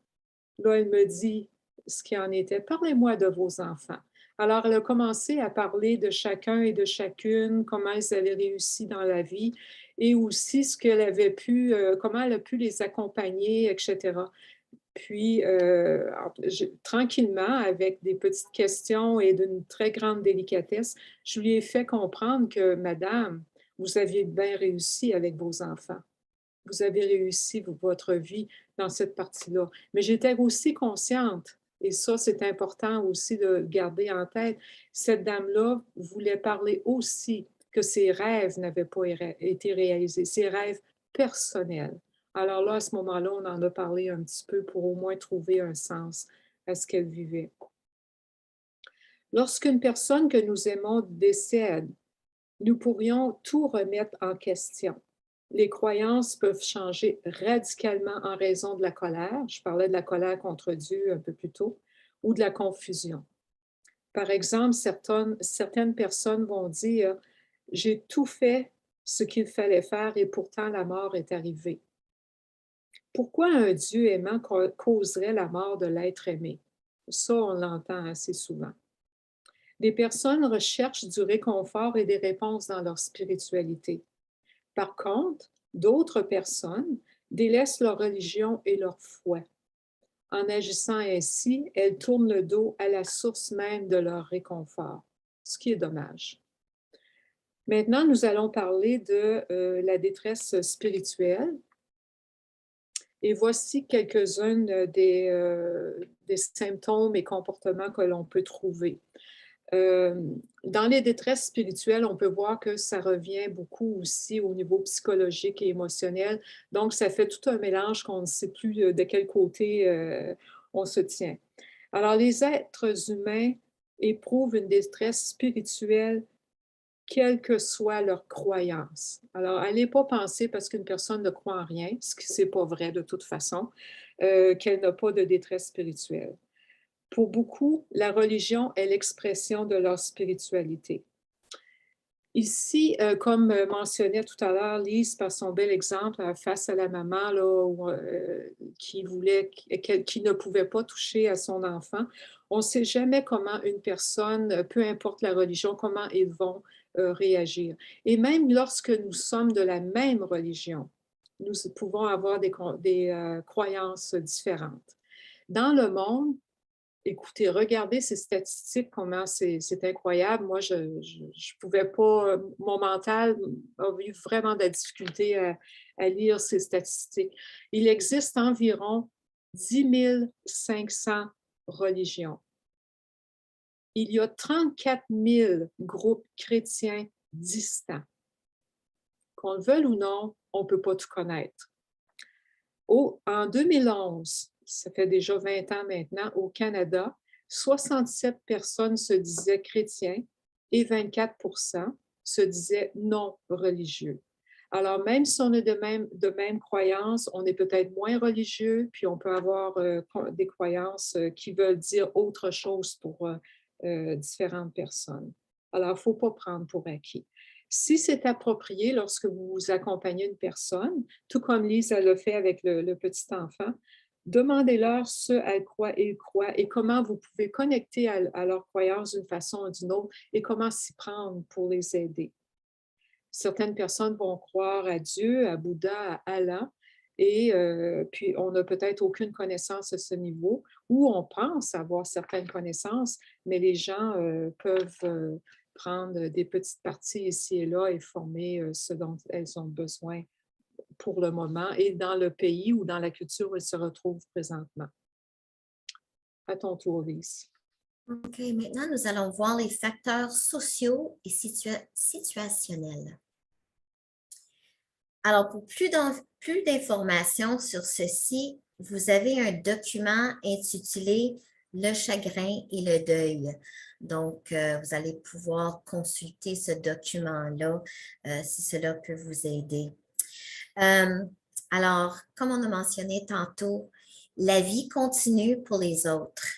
Là, elle me dit ce qui en était. Parlez-moi de vos enfants. Alors, elle a commencé à parler de chacun et de chacune, comment ils avaient réussi dans la vie et aussi ce qu'elle avait pu, comment elle a pu les accompagner, etc. Puis, tranquillement, avec des petites questions et d'une très grande délicatesse, je lui ai fait comprendre que, Madame, vous aviez bien réussi avec vos enfants. Vous avez réussi votre vie dans cette partie-là. Mais j'étais aussi consciente, et ça, c'est important aussi de garder en tête, cette dame-là voulait parler aussi que ses rêves n'avaient pas été réalisés, ses rêves personnels. Alors là, à ce moment-là, on en a parlé un petit peu pour au moins trouver un sens à ce qu'elle vivait. Lorsqu'une personne que nous aimons décède, nous pourrions tout remettre en question. Les croyances peuvent changer radicalement en raison de la colère. Je parlais de la colère contre Dieu un peu plus tôt, ou de la confusion. Par exemple, certaines personnes vont dire « J'ai tout fait ce qu'il fallait faire et pourtant la mort est arrivée. » Pourquoi un Dieu aimant causerait la mort de l'être aimé? Ça, on l'entend assez souvent. Des personnes recherchent du réconfort et des réponses dans leur spiritualité. Par contre, d'autres personnes délaissent leur religion et leur foi. En agissant ainsi, elles tournent le dos à la source même de leur réconfort, ce qui est dommage. Maintenant, nous allons parler de la détresse spirituelle. Et voici quelques-uns des symptômes et comportements que l'on peut trouver. Dans les détresses spirituelles, on peut voir que ça revient beaucoup aussi au niveau psychologique et émotionnel. Donc, ça fait tout un mélange qu'on ne sait plus de quel côté on se tient. Alors, les êtres humains éprouvent une détresse spirituelle quelle que soit leur croyance. Alors, allez pas penser parce qu'une personne ne croit en rien, ce qui n'est pas vrai de toute façon, qu'elle n'a pas de détresse spirituelle. Pour beaucoup, la religion est l'expression de leur spiritualité. Ici, comme mentionnait tout à l'heure Lise par son bel exemple face à la maman là, qui ne pouvait pas toucher à son enfant, on ne sait jamais comment une personne, peu importe la religion, comment ils vont réagir. Et même lorsque nous sommes de la même religion, nous pouvons avoir des croyances différentes. Dans le monde, écoutez, regardez ces statistiques, comment c'est incroyable. Moi, je ne pouvais pas, mon mental a eu vraiment de la difficulté à lire ces statistiques. Il existe environ 10 500 religions. il y a 34 000 groupes chrétiens distants. Qu'on le veuille ou non, on ne peut pas tout connaître. En 2011, ça fait déjà 20 ans maintenant, au Canada, 67 personnes se disaient chrétiens et 24% se disaient non religieux. Alors, même si on est de même croyance, on est peut-être moins religieux, puis on peut avoir des croyances qui veulent dire autre chose pour différentes personnes. Alors, il ne faut pas prendre pour acquis. Si c'est approprié lorsque vous accompagnez une personne, tout comme Lise l'a fait avec le petit enfant, demandez-leur ce à quoi ils croient et comment vous pouvez connecter à leur croyance d'une façon ou d'une autre et comment s'y prendre pour les aider. Certaines personnes vont croire à Dieu, à Bouddha, à Allah, et puis on n'a peut-être aucune connaissance à ce niveau, ou on pense avoir certaines connaissances, mais les gens peuvent prendre des petites parties ici et là et former ce dont elles ont besoin pour le moment et dans le pays ou dans la culture où elles se retrouvent présentement. À ton tour, Lise. OK, maintenant, nous allons voir les facteurs sociaux et situationnels. Alors, pour plus d'informations sur ceci, vous avez un document intitulé « Le chagrin et le deuil ». Donc, vous allez pouvoir consulter ce document-là si cela peut vous aider. Alors, comme on a mentionné tantôt, la vie continue pour les autres.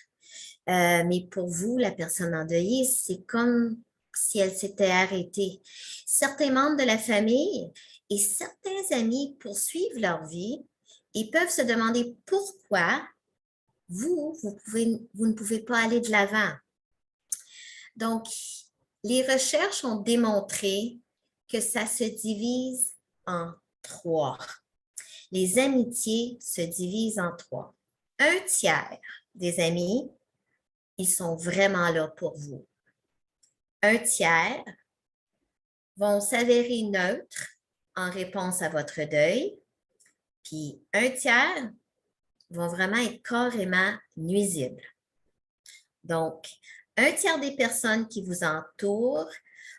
Mais pour vous, la personne endeuillée, c'est comme si elle s'était arrêtée. Certains membres de la famille et certains amis poursuivent leur vie et peuvent se demander pourquoi vous ne pouvez pas aller de l'avant. Donc, les recherches ont démontré que ça se divise en 3. Les amitiés se divisent en 3. Un tiers des amis, ils sont vraiment là pour vous. Un tiers vont s'avérer neutres en réponse à votre deuil, puis un tiers vont vraiment être carrément nuisibles. Donc, un tiers des personnes qui vous entourent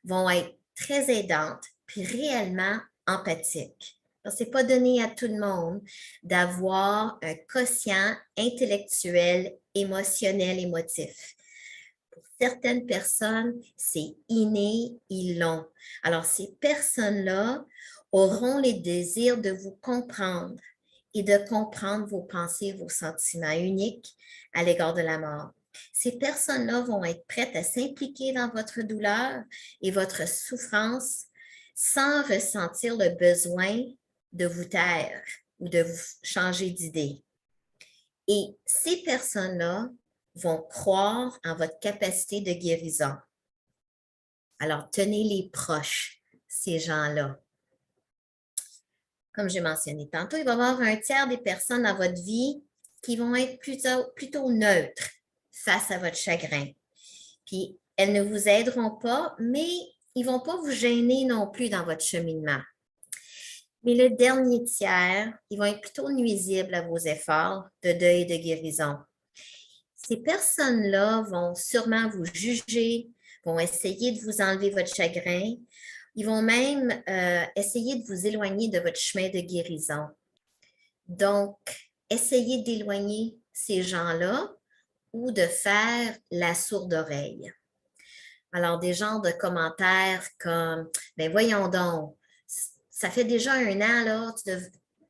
vont être très aidantes puis réellement empathiques. Ce n'est pas donné à tout le monde d'avoir un quotient intellectuel, émotionnel, émotif. Pour certaines personnes, c'est inné, ils l'ont. Alors, ces personnes-là auront les désirs de vous comprendre et de comprendre vos pensées, vos sentiments uniques à l'égard de la mort. Ces personnes-là vont être prêtes à s'impliquer dans votre douleur et votre souffrance sans ressentir le besoin de vous taire ou de vous changer d'idée. Et ces personnes-là vont croire en votre capacité de guérison. Alors, tenez-les proches, ces gens-là. Comme j'ai mentionné tantôt, il va y avoir un tiers des personnes dans votre vie qui vont être plutôt neutres face à votre chagrin. Puis, elles ne vous aideront pas, mais ils ne vont pas vous gêner non plus dans votre cheminement. Mais le dernier tiers, ils vont être plutôt nuisibles à vos efforts de deuil et de guérison. Ces personnes-là vont sûrement vous juger, vont essayer de vous enlever votre chagrin. Ils vont même essayer de vous éloigner de votre chemin de guérison. Donc, essayez d'éloigner ces gens-là ou de faire la sourde oreille. Alors, des genres de commentaires comme « ben voyons donc, ça fait déjà 1 an, là,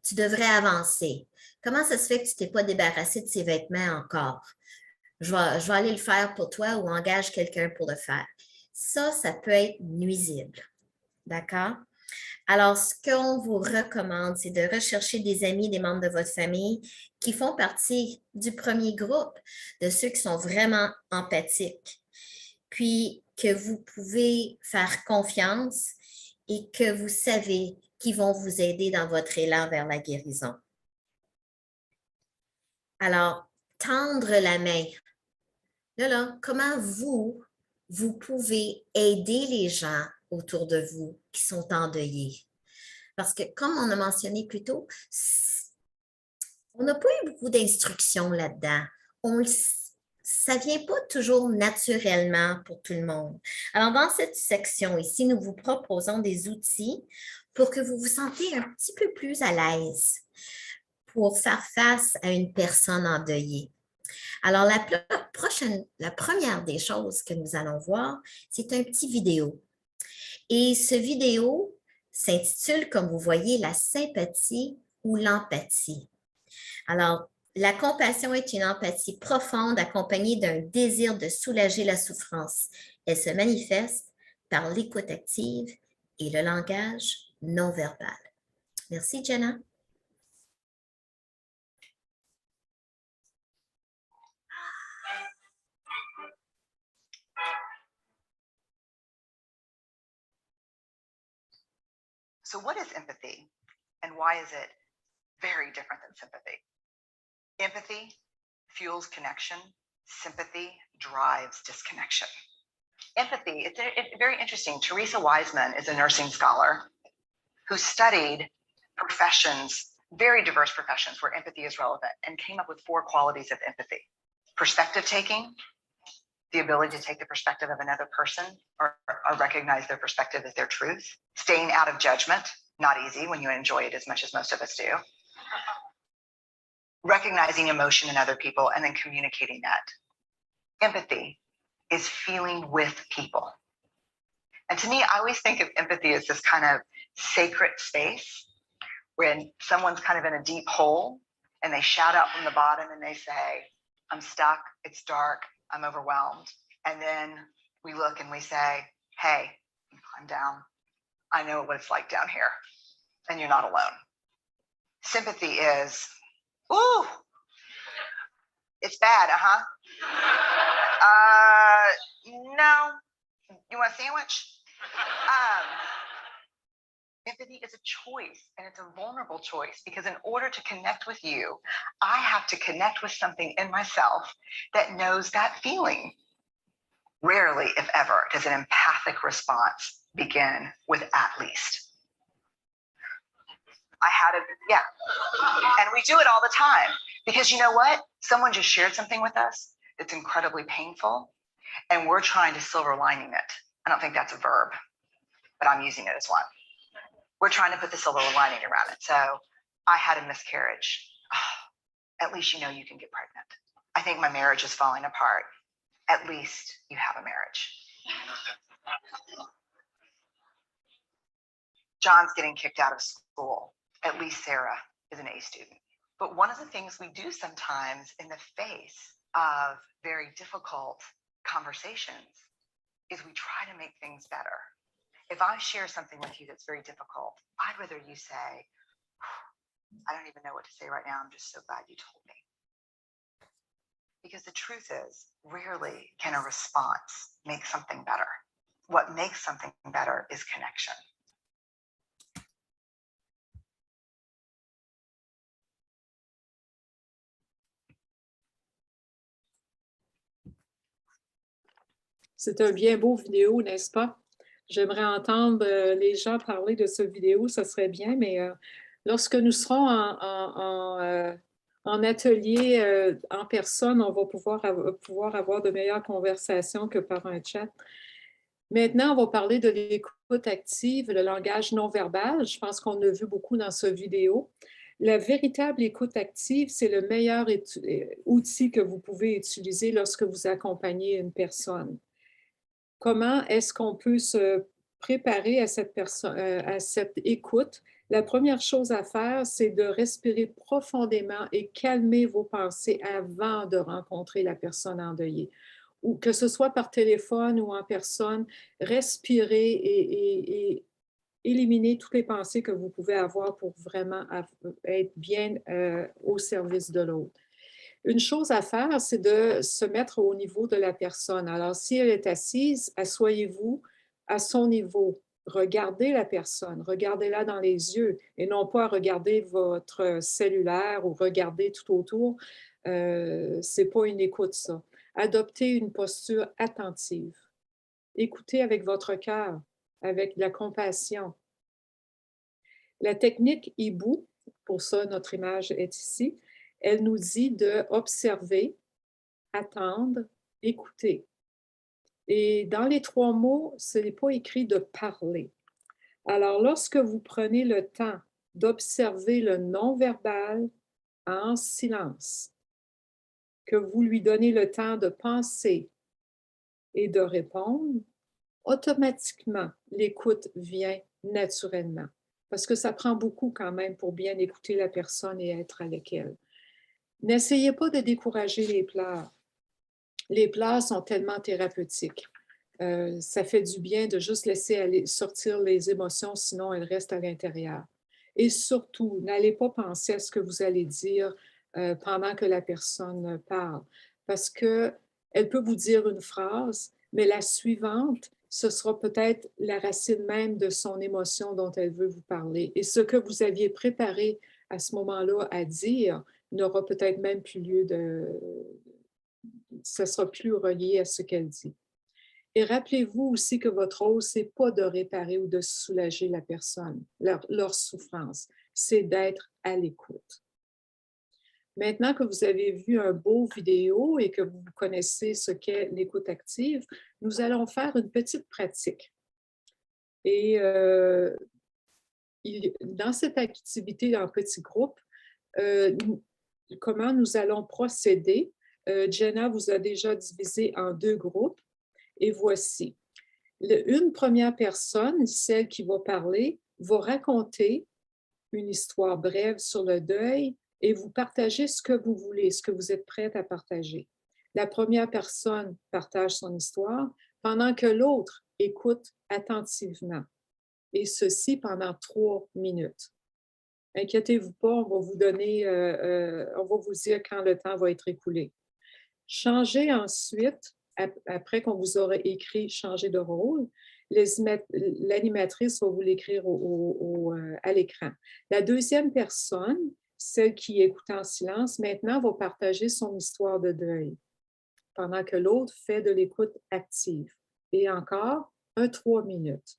tu devrais avancer. Comment ça se fait que tu ne t'es pas débarrassé de ces vêtements encore? Je vais aller le faire pour toi ou engage quelqu'un pour le faire. » Ça peut être nuisible. D'accord? Alors, ce qu'on vous recommande, c'est de rechercher des amis, des membres de votre famille qui font partie du premier groupe, de ceux qui sont vraiment empathiques, puis que vous pouvez faire confiance et que vous savez qu'ils vont vous aider dans votre élan vers la guérison. Alors, tendre la main. Là, comment vous pouvez aider les gens autour de vous qui sont endeuillés? Parce que, comme on a mentionné plus tôt, on n'a pas eu beaucoup d'instructions là-dedans. ça ne vient pas toujours naturellement pour tout le monde. Alors, dans cette section ici, nous vous proposons des outils pour que vous vous sentiez un petit peu plus à l'aise pour faire face à une personne endeuillée. Alors, la première des choses que nous allons voir, c'est un petit vidéo. Et ce vidéo s'intitule, comme vous voyez, la sympathie ou l'empathie. Alors, la compassion est une empathie profonde accompagnée d'un désir de soulager la souffrance. Elle se manifeste par l'écoute active et le langage non verbal. Merci, Jenna. So what is empathy, and why is it very different than sympathy? Empathy fuels connection. Sympathy drives disconnection. Empathy, it's very interesting. Teresa Wiseman is a nursing scholar who studied professions, very diverse professions where empathy is relevant, and came up with 4 qualities of empathy. Perspective taking, the ability to take the perspective of another person or recognize their perspective as their truth. Staying out of judgment, not easy when you enjoy it as much as most of us do. Recognizing emotion in other people and then communicating that. Empathy is feeling with people. And to me, I always think of empathy as this kind of sacred space when someone's kind of in a deep hole and they shout out from the bottom and they say, I'm stuck, it's dark, I'm overwhelmed. And then we look and we say, hey, climb down. I know what it's like down here, and you're not alone. Sympathy is, ooh, it's bad, no, you want a sandwich? Empathy is a choice, and it's a vulnerable choice, because in order to connect with you, I have to connect with something in myself that knows that feeling. Rarely, if ever, does an empathic response begin with at least. I had it, yeah. And we do it all the time, because you know what? Someone just shared something with us that's incredibly painful, and we're trying to silver lining it. I don't think that's a verb, but I'm using it as one. We're trying to put the silver lining around it. So I had a miscarriage. Oh, at least you know you can get pregnant. I think my marriage is falling apart. At least you have a marriage. John's getting kicked out of school. At least Sarah is an A student. But one of the things we do sometimes in the face of very difficult conversations is we try to make things better. If I share something with you that's very difficult, I'd rather you say, I don't even know what to say right now. I'm just so glad you told me. Because the truth is, rarely can a response make something better. What makes something better is connection. C'est un bien beau vidéo, n'est-ce pas? J'aimerais entendre les gens parler de ce vidéo, ça serait bien, mais lorsque nous serons en atelier en personne, on va pouvoir avoir de meilleures conversations que par un chat. Maintenant, on va parler de l'écoute active, le langage non verbal. Je pense qu'on a vu beaucoup dans ce vidéo. La véritable écoute active, c'est le meilleur outil que vous pouvez utiliser lorsque vous accompagnez une personne. Comment est-ce qu'on peut se préparer à cette écoute? La première chose à faire, c'est de respirer profondément et calmer vos pensées avant de rencontrer la personne endeuillée. Ou que ce soit par téléphone ou en personne, respirez et éliminez toutes les pensées que vous pouvez avoir pour vraiment être bien au service de l'autre. Une chose à faire, c'est de se mettre au niveau de la personne. Alors, si elle est assise, asseyez-vous à son niveau. Regardez la personne, regardez-la dans les yeux et non pas regarder votre cellulaire ou regarder tout autour. Ce n'est pas une écoute, ça. Adoptez une posture attentive. Écoutez avec votre cœur, avec de la compassion. La technique hibou, pour ça, notre image est ici. Elle nous dit d'observer attendre, écouter. Et dans les 3 mots, ce n'est pas écrit de parler. Alors, lorsque vous prenez le temps d'observer le non-verbal en silence, que vous lui donnez le temps de penser et de répondre, automatiquement, l'écoute vient naturellement. Parce que ça prend beaucoup quand même pour bien écouter la personne et être avec elle. N'essayez pas de décourager les pleurs. Les pleurs sont tellement thérapeutiques. Ça fait du bien de juste laisser sortir les émotions, sinon elles restent à l'intérieur. Et surtout, n'allez pas penser à ce que vous allez dire pendant que la personne parle, parce qu'elle peut vous dire une phrase, mais la suivante, ce sera peut-être la racine même de son émotion dont elle veut vous parler. Et ce que vous aviez préparé à ce moment-là à dire n'aura peut-être même plus lieu ce sera plus relié à ce qu'elle dit. Et rappelez-vous aussi que votre rôle, ce n'est pas de réparer ou de soulager la personne, leur souffrance, c'est d'être à l'écoute. Maintenant que vous avez vu un beau vidéo et que vous connaissez ce qu'est l'écoute active, nous allons faire une petite pratique. Et dans cette activité en petit groupe, comment nous allons procéder? Jenna vous a déjà divisé en 2 groupes. Et voici. Une première personne, celle qui va parler, va raconter une histoire brève sur le deuil et vous partagez ce que vous voulez, ce que vous êtes prête à partager. La première personne partage son histoire pendant que l'autre écoute attentivement. Et ceci pendant 3 minutes. Inquiétez-vous pas, on va vous donner, on va vous dire quand le temps va être écoulé. Changez ensuite, après qu'on vous aura écrit « changer de rôle », l'animatrice va vous l'écrire à l'écran. La deuxième personne, celle qui écoute en silence, maintenant va partager son histoire de deuil, pendant que l'autre fait de l'écoute active. Et encore, 3 minutes.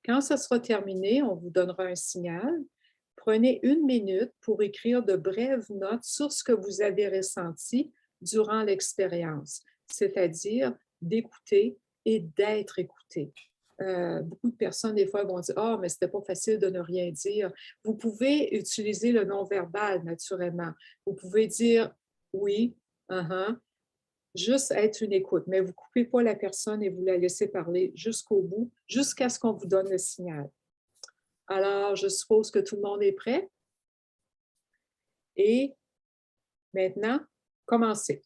Quand ce sera terminé, on vous donnera un signal. Prenez 1 minute pour écrire de brèves notes sur ce que vous avez ressenti durant l'expérience, c'est-à-dire d'écouter et d'être écouté. Beaucoup de personnes, des fois, vont dire « Ah, mais c'était pas facile de ne rien dire ». Vous pouvez utiliser le non-verbal, naturellement. Vous pouvez dire « oui »,« juste être une écoute, mais vous ne coupez pas la personne et vous la laissez parler jusqu'au bout, jusqu'à ce qu'on vous donne le signal. Alors, je suppose que tout le monde est prêt. Et maintenant, commencez.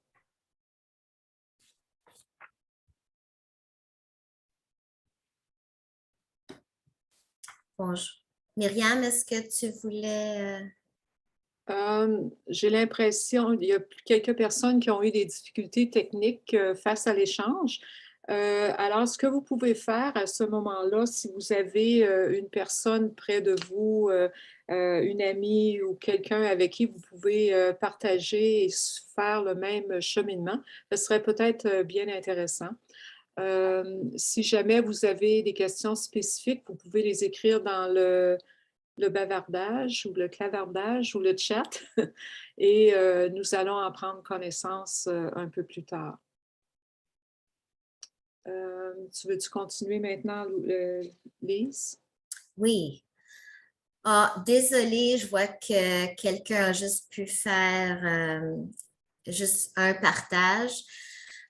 Bonjour. Myriam, est-ce que tu voulais... J'ai l'impression qu'il y a quelques personnes qui ont eu des difficultés techniques face à l'échange. Alors, ce que vous pouvez faire à ce moment-là, si vous avez une personne près de vous, une amie ou quelqu'un avec qui vous pouvez partager et faire le même cheminement, ce serait peut-être bien intéressant. Si jamais vous avez des questions spécifiques, vous pouvez les écrire dans le bavardage ou le clavardage ou le chat et nous allons en prendre connaissance un peu plus tard. Tu veux-tu continuer maintenant, Lise? Oui. Ah, désolée, je vois que quelqu'un a juste pu faire juste un partage.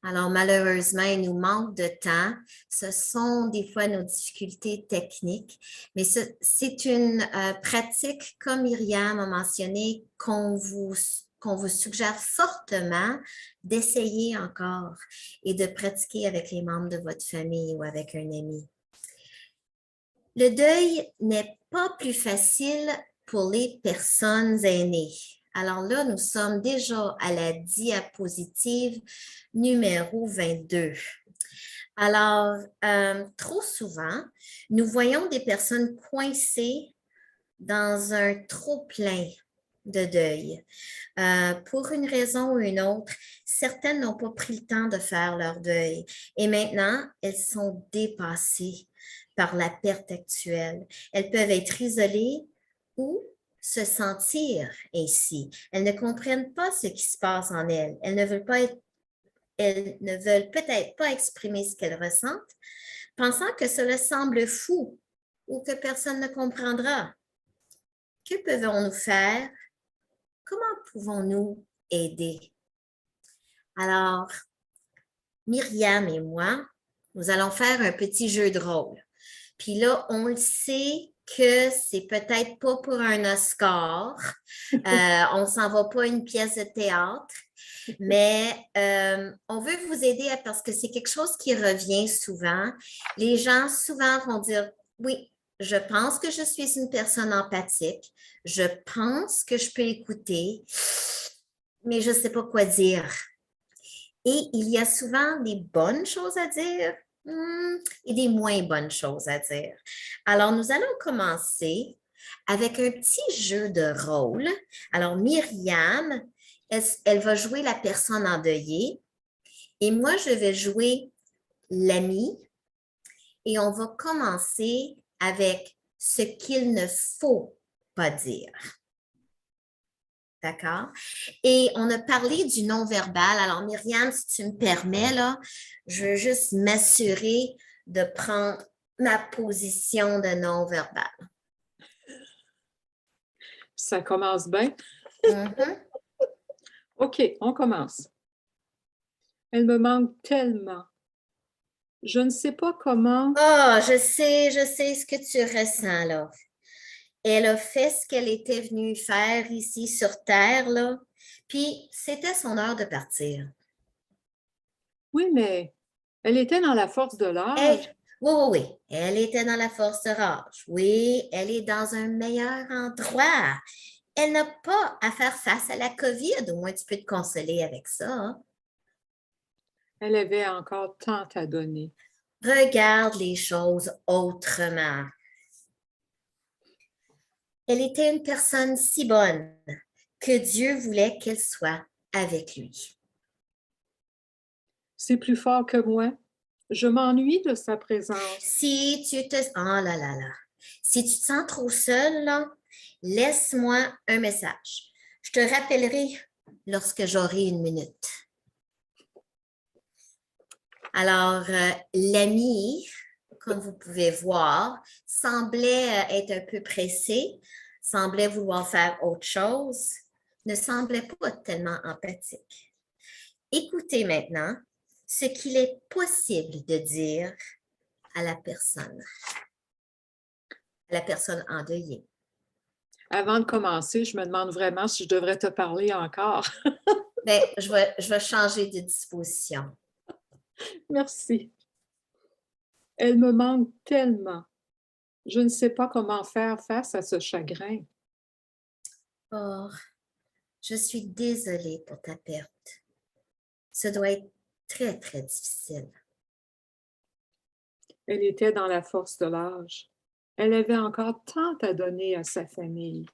Alors, malheureusement, il nous manque de temps. Ce sont des fois nos difficultés techniques, mais c'est une pratique, comme Myriam a mentionné, qu'on vous suggère fortement d'essayer encore et de pratiquer avec les membres de votre famille ou avec un ami. Le deuil n'est pas plus facile pour les personnes aînées. Alors là, nous sommes déjà à la diapositive numéro 22. Alors, trop souvent, nous voyons des personnes coincées dans un trop-plein de deuil. Pour une raison ou une autre, certaines n'ont pas pris le temps de faire leur deuil et maintenant, elles sont dépassées par la perte actuelle. Elles peuvent être isolées ou se sentir ainsi. Elles ne comprennent pas ce qui se passe en elles. Elles ne veulent peut-être pas exprimer ce qu'elles ressentent, pensant que cela semble fou ou que personne ne comprendra. Que pouvons-nous faire? Comment pouvons-nous aider? Alors, Myriam et moi, nous allons faire un petit jeu de rôle. Puis là, on le sait que c'est peut-être pas pour un Oscar. On s'en va pas à une pièce de théâtre, mais on veut vous aider parce que c'est quelque chose qui revient souvent. Les gens souvent vont dire, oui, je pense que je suis une personne empathique. Je pense que je peux écouter, mais je ne sais pas quoi dire. Et il y a souvent des bonnes choses à dire et des moins bonnes choses à dire. Alors, nous allons commencer avec un petit jeu de rôle. Alors, Myriam, elle va jouer la personne endeuillée et moi, je vais jouer l'ami et on va commencer avec ce qu'il ne faut pas dire. D'accord? Et on a parlé du non-verbal. Alors, Myriam, si tu me permets, là, je veux juste m'assurer de prendre ma position de non-verbal. Ça commence bien. OK, on commence. Elle me manque tellement. Je ne sais pas comment. Ah, je sais ce que tu ressens, là. Elle a fait ce qu'elle était venue faire ici sur Terre, là. Puis, c'était son heure de partir. Oui, mais elle était dans la force de l'âge. Oui. Elle était dans la force de l'âge. Oui, elle est dans un meilleur endroit. Elle n'a pas à faire face à la COVID. Au moins, tu peux te consoler avec ça. Hein? Elle avait encore tant à donner. Regarde les choses autrement. Elle était une personne si bonne que Dieu voulait qu'elle soit avec lui. C'est plus fort que moi. Je m'ennuie de sa présence. Si tu te... Oh là là là. Si tu te sens trop seule, là, laisse-moi un message. Je te rappellerai lorsque j'aurai une minute. Alors, l'ami, comme vous pouvez voir, semblait être un peu pressé, semblait vouloir faire autre chose, ne semblait pas tellement empathique. Écoutez maintenant ce qu'il est possible de dire à la personne endeuillée. Avant de commencer, je me demande vraiment si je devrais te parler encore. Bien, je vais changer de disposition. Merci. Elle me manque tellement. Je ne sais pas comment faire face à ce chagrin. Oh, je suis désolée pour ta perte. Ça doit être très, très difficile. Elle était dans la force de l'âge. Elle avait encore tant à donner à sa famille.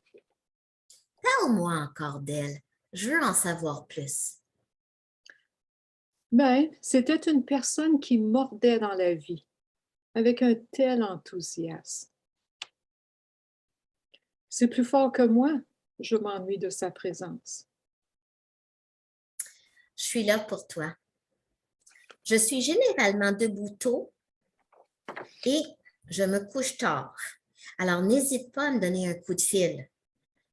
Parle-moi encore d'elle. Je veux en savoir plus. Ben, c'était une personne qui mordait dans la vie, avec un tel enthousiasme. C'est plus fort que moi, je m'ennuie de sa présence. Je suis là pour toi. Je suis généralement debout tôt et je me couche tard. Alors, n'hésite pas à me donner un coup de fil.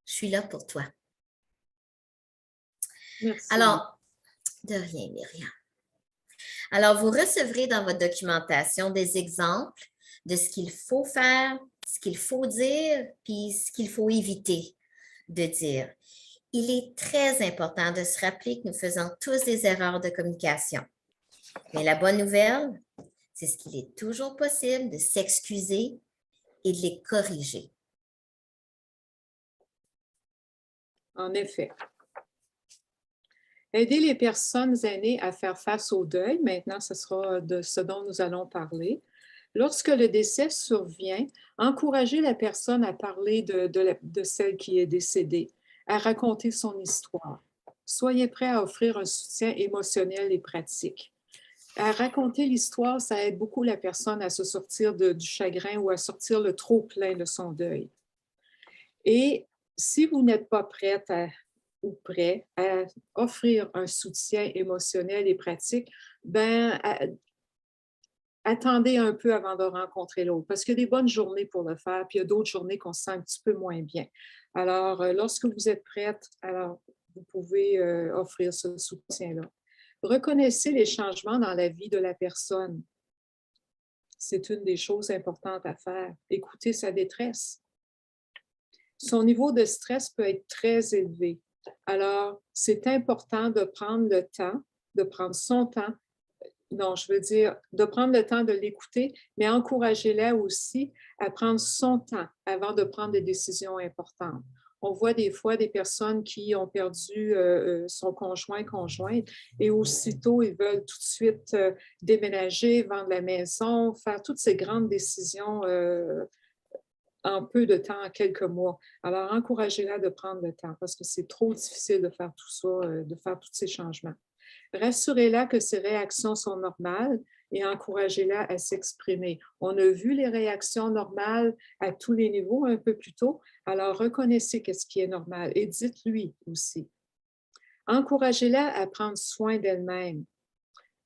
Je suis là pour toi. Merci. Alors, de rien, Myriam. Alors, vous recevrez dans votre documentation des exemples de ce qu'il faut faire, ce qu'il faut dire, puis ce qu'il faut éviter de dire. Il est très important de se rappeler que nous faisons tous des erreurs de communication. Mais la bonne nouvelle, c'est ce qu'il est toujours possible de s'excuser et de les corriger. En effet. Aider les personnes aînées à faire face au deuil, maintenant ce sera de ce dont nous allons parler. Lorsque le décès survient, encourager la personne à parler de celle qui est décédée, à raconter son histoire. Soyez prêts à offrir un soutien émotionnel et pratique. À raconter l'histoire, ça aide beaucoup la personne à se sortir du chagrin ou à sortir le trop-plein de son deuil. Et si vous n'êtes pas prête ou prêt à offrir un soutien émotionnel et pratique, ben, attendez un peu avant de rencontrer l'autre, parce qu'il y a des bonnes journées pour le faire, puis il y a d'autres journées qu'on se sent un petit peu moins bien. Alors, lorsque vous êtes prête, alors vous pouvez offrir ce soutien-là. Reconnaissez les changements dans la vie de la personne. C'est une des choses importantes à faire. Écoutez sa détresse. Son niveau de stress peut être très élevé. Alors, c'est important de prendre le temps, de prendre son temps. Non, je veux dire, de prendre le temps de l'écouter, mais encouragez-la aussi à prendre son temps avant de prendre des décisions importantes. On voit des fois des personnes qui ont perdu son conjointe, et aussitôt, ils veulent tout de suite déménager, vendre la maison, faire toutes ces grandes décisions en peu de temps, en quelques mois. Alors, encouragez-la de prendre le temps parce que c'est trop difficile de faire tout ça, de faire tous ces changements. Rassurez-la que ses réactions sont normales et encouragez-la à s'exprimer. On a vu les réactions normales à tous les niveaux un peu plus tôt, alors reconnaissez ce qui est normal et dites-lui aussi. Encouragez-la à prendre soin d'elle-même,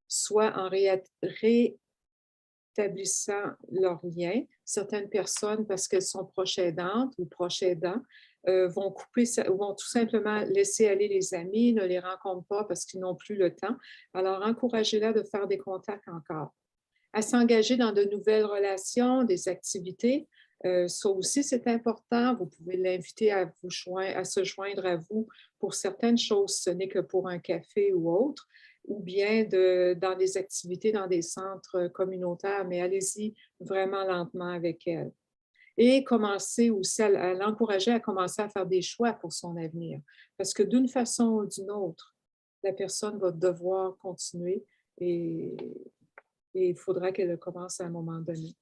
soit en rétablissant leur lien. Certaines personnes, parce qu'elles sont proches aidantes ou proches aidants, vont tout simplement laisser aller les amis, ne les rencontrent pas parce qu'ils n'ont plus le temps. Alors, encouragez-la de faire des contacts encore. À s'engager dans de nouvelles relations, des activités. Ça aussi, c'est important. Vous pouvez l'inviter à se joindre à vous pour certaines choses. Ce n'est que pour un café ou autre, ou bien dans des activités dans des centres communautaires, mais allez-y vraiment lentement avec elle. Et commencer aussi à l'encourager à commencer à faire des choix pour son avenir. Parce que d'une façon ou d'une autre, la personne va devoir continuer et il faudra qu'elle commence à un moment donné.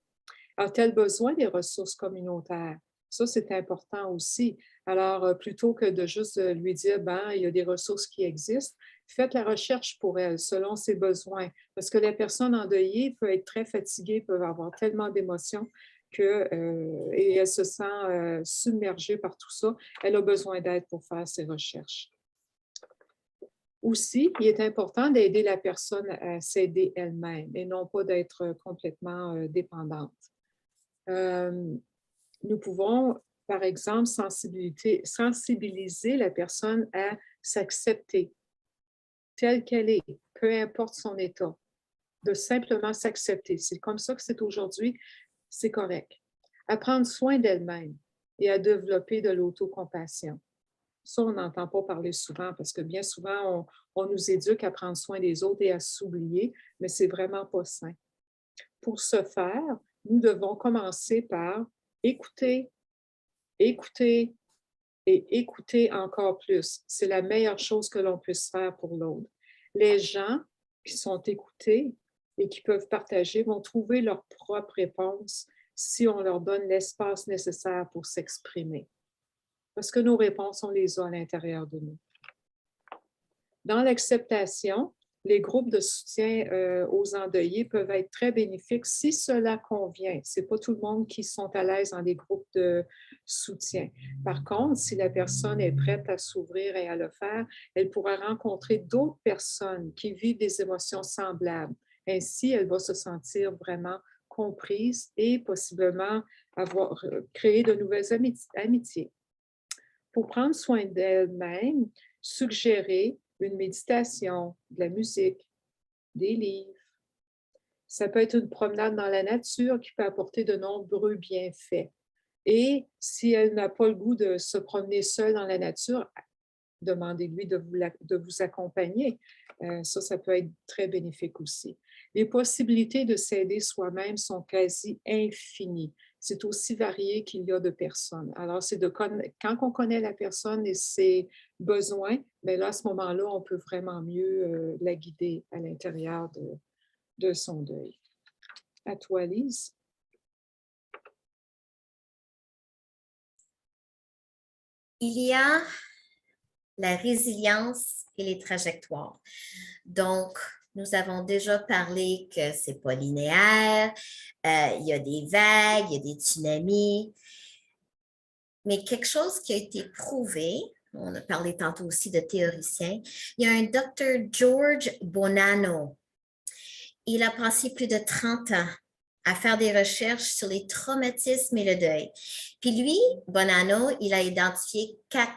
A-t-elle besoin des ressources communautaires? Ça, c'est important aussi. Alors, plutôt que de juste lui dire, ben, il y a des ressources qui existent, faites la recherche pour elle selon ses besoins. Parce que la personne endeuillée peut être très fatiguée, peut avoir tellement d'émotions et elle se sent submergée par tout ça. Elle a besoin d'aide pour faire ses recherches. Aussi, il est important d'aider la personne à s'aider elle-même et non pas d'être complètement dépendante. Nous pouvons, par exemple, sensibiliser la personne à s'accepter telle qu'elle est, peu importe son état, de simplement s'accepter. C'est comme ça que c'est aujourd'hui, c'est correct. À prendre soin d'elle-même et à développer de l'autocompassion. Ça, on n'entend pas parler souvent parce que bien souvent, on nous éduque à prendre soin des autres et à s'oublier, mais c'est vraiment pas sain. Pour ce faire, nous devons commencer par écouter, écouter et écouter encore plus. C'est la meilleure chose que l'on puisse faire pour l'autre. Les gens qui sont écoutés et qui peuvent partager vont trouver leur propre réponse si on leur donne l'espace nécessaire pour s'exprimer. Parce que nos réponses, on les a à l'intérieur de nous. Dans l'acceptation, les groupes de soutien aux endeuillés peuvent être très bénéfiques si cela convient. Ce n'est pas tout le monde qui sont à l'aise dans des groupes de soutien. Par contre, si la personne est prête à s'ouvrir et à le faire, elle pourra rencontrer d'autres personnes qui vivent des émotions semblables. Ainsi, elle va se sentir vraiment comprise et possiblement créer de nouvelles amitiés. Pour prendre soin d'elle-même, suggérer une méditation, de la musique, des livres. Ça peut être une promenade dans la nature qui peut apporter de nombreux bienfaits. Et si elle n'a pas le goût de se promener seule dans la nature, demandez-lui de vous accompagner. Ça peut être très bénéfique aussi. Les possibilités de s'aider soi-même sont quasi infinies. C'est aussi varié qu'il y a de personnes. Alors, quand on connaît la personne et ses besoins, bien là, à ce moment-là, on peut vraiment mieux la guider à l'intérieur de son deuil. À toi, Lise. Il y a la résilience et les trajectoires. Donc, nous avons déjà parlé que ce n'est pas linéaire, il y a des vagues, il y a des tsunamis. Mais quelque chose qui a été prouvé, on a parlé tantôt aussi de théoriciens, il y a un docteur George Bonanno. Il a passé plus de 30 ans à faire des recherches sur les traumatismes et le deuil. Puis lui, Bonanno, il a identifié 4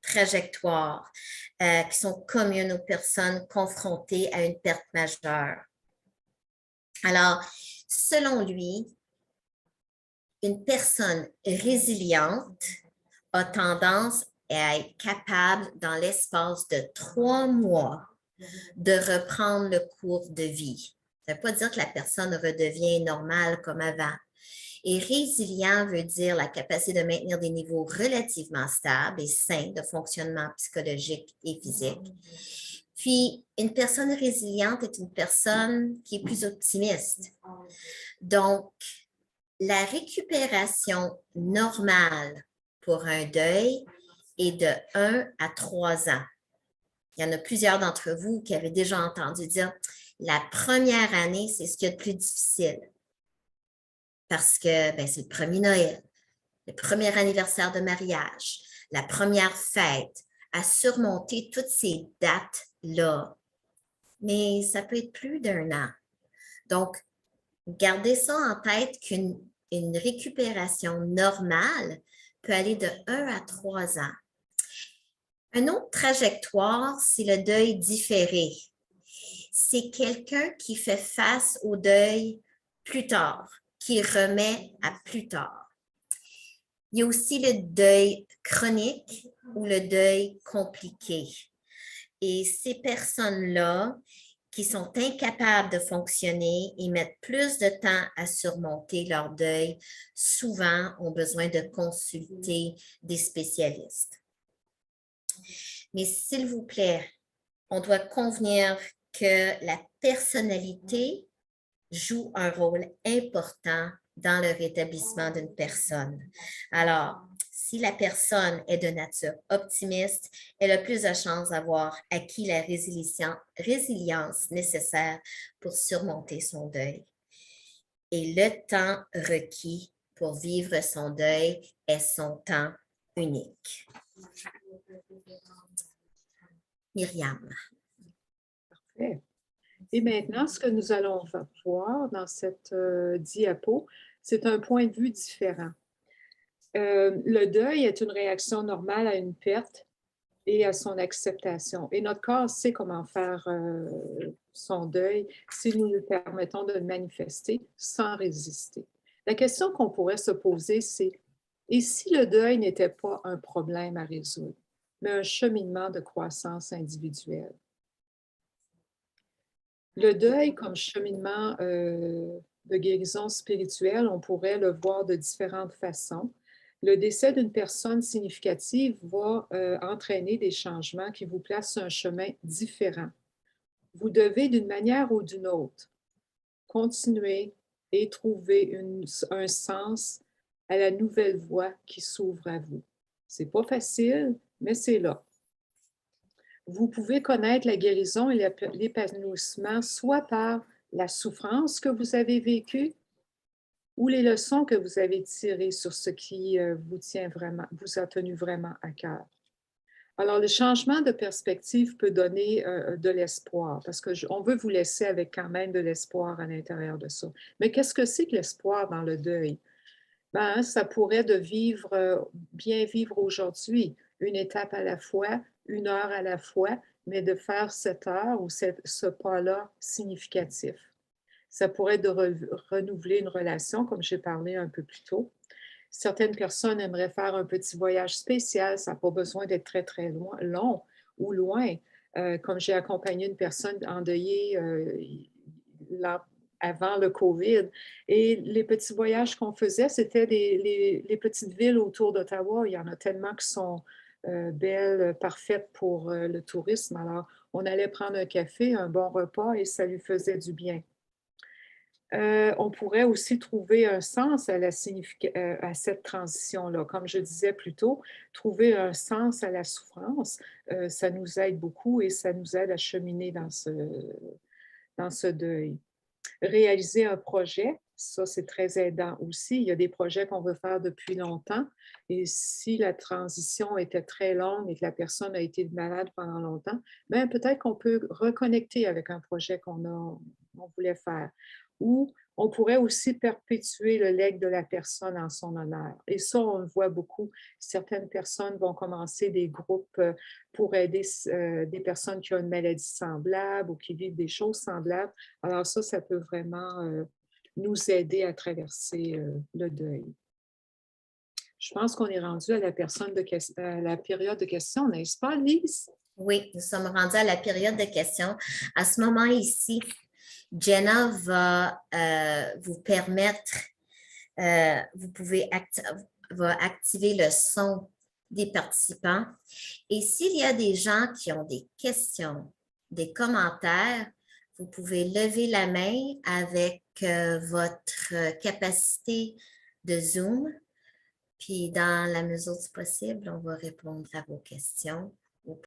trajectoires qui sont communes aux personnes confrontées à une perte majeure. Alors, selon lui, une personne résiliente a tendance à être capable, dans l'espace de 3 mois, de reprendre le cours de vie. Ça ne veut pas dire que la personne redevient normale comme avant. Et résilient veut dire la capacité de maintenir des niveaux relativement stables et sains de fonctionnement psychologique et physique. Puis, une personne résiliente est une personne qui est plus optimiste. Donc, la récupération normale pour un deuil est de 1 à 3 ans. Il y en a plusieurs d'entre vous qui avaient déjà entendu dire la première année, c'est ce qu'il y a de plus difficile parce que c'est le premier Noël, le premier anniversaire de mariage, la première fête, à surmonter toutes ces dates-là. Mais ça peut être plus d'1 an. Donc, gardez ça en tête qu'une récupération normale peut aller de 1 à 3 ans. Une autre trajectoire, c'est le deuil différé. C'est quelqu'un qui fait face au deuil plus tard, qui remet à plus tard. Il y a aussi le deuil chronique ou le deuil compliqué. Et ces personnes-là qui sont incapables de fonctionner et mettent plus de temps à surmonter leur deuil, souvent ont besoin de consulter des spécialistes. Mais s'il vous plaît, on doit convenir que la personnalité joue un rôle important dans le rétablissement d'une personne. Alors, si la personne est de nature optimiste, elle a plus de chances d'avoir acquis la résilience nécessaire pour surmonter son deuil. Et le temps requis pour vivre son deuil est son temps unique. Myriam. Parfait. Et maintenant, ce que nous allons voir dans cette diapo, c'est un point de vue différent. Le deuil est une réaction normale à une perte et à son acceptation. Et notre corps sait comment faire son deuil si nous lui permettons de le manifester sans résister. La question qu'on pourrait se poser, c'est et si le deuil n'était pas un problème à résoudre, mais un cheminement de croissance individuelle? Le deuil comme cheminement de guérison spirituelle, on pourrait le voir de différentes façons. Le décès d'une personne significative va entraîner des changements qui vous placent sur un chemin différent. Vous devez, d'une manière ou d'une autre, continuer et trouver un sens à la nouvelle voie qui s'ouvre à vous. Ce n'est pas facile, mais c'est là. Vous pouvez connaître la guérison et l'épanouissement soit par la souffrance que vous avez vécue ou les leçons que vous avez tirées sur ce qui vous a tenu vraiment à cœur. Alors, le changement de perspective peut donner de l'espoir parce qu'on veut vous laisser avec quand même de l'espoir à l'intérieur de ça. Mais qu'est-ce que c'est que l'espoir dans le deuil? Ça pourrait de bien vivre aujourd'hui, une étape à la fois, 1 heure à la fois, mais de faire cette heure ou ce pas-là significatif. Ça pourrait être de renouveler une relation, comme j'ai parlé un peu plus tôt. Certaines personnes aimeraient faire un petit voyage spécial, ça n'a pas besoin d'être très, très long ou loin. Comme j'ai accompagné une personne endeuillée avant le COVID. Et les petits voyages qu'on faisait, c'était les petites villes autour d'Ottawa. Il y en a tellement qui sont belles, parfaites pour le tourisme. Alors, on allait prendre un café, un bon repas et ça lui faisait du bien. On pourrait aussi trouver un sens à cette transition-là. Comme je disais plus tôt, trouver un sens à la souffrance, ça nous aide beaucoup et ça nous aide à cheminer dans ce deuil. réaliser un projet. Ça, c'est très aidant aussi. Il y a des projets qu'on veut faire depuis longtemps et si la transition était très longue et que la personne a été malade pendant longtemps, bien, peut-être qu'on peut reconnecter avec un projet on voulait faire. Ou on pourrait aussi perpétuer le legs de la personne en son honneur. Et ça, on le voit beaucoup. Certaines personnes vont commencer des groupes pour aider des personnes qui ont une maladie semblable ou qui vivent des choses semblables. Alors ça peut vraiment nous aider à traverser le deuil. Je pense qu'on est rendu à la période de questions, n'est-ce pas, Lise? Oui, nous sommes rendus à la période de questions. À ce moment ici, Jenna va vous permettre, va activer le son des participants. Et s'il y a des gens qui ont des questions, des commentaires, vous pouvez lever la main avec votre capacité de Zoom. Puis, dans la mesure du possible, on va répondre à vos questions.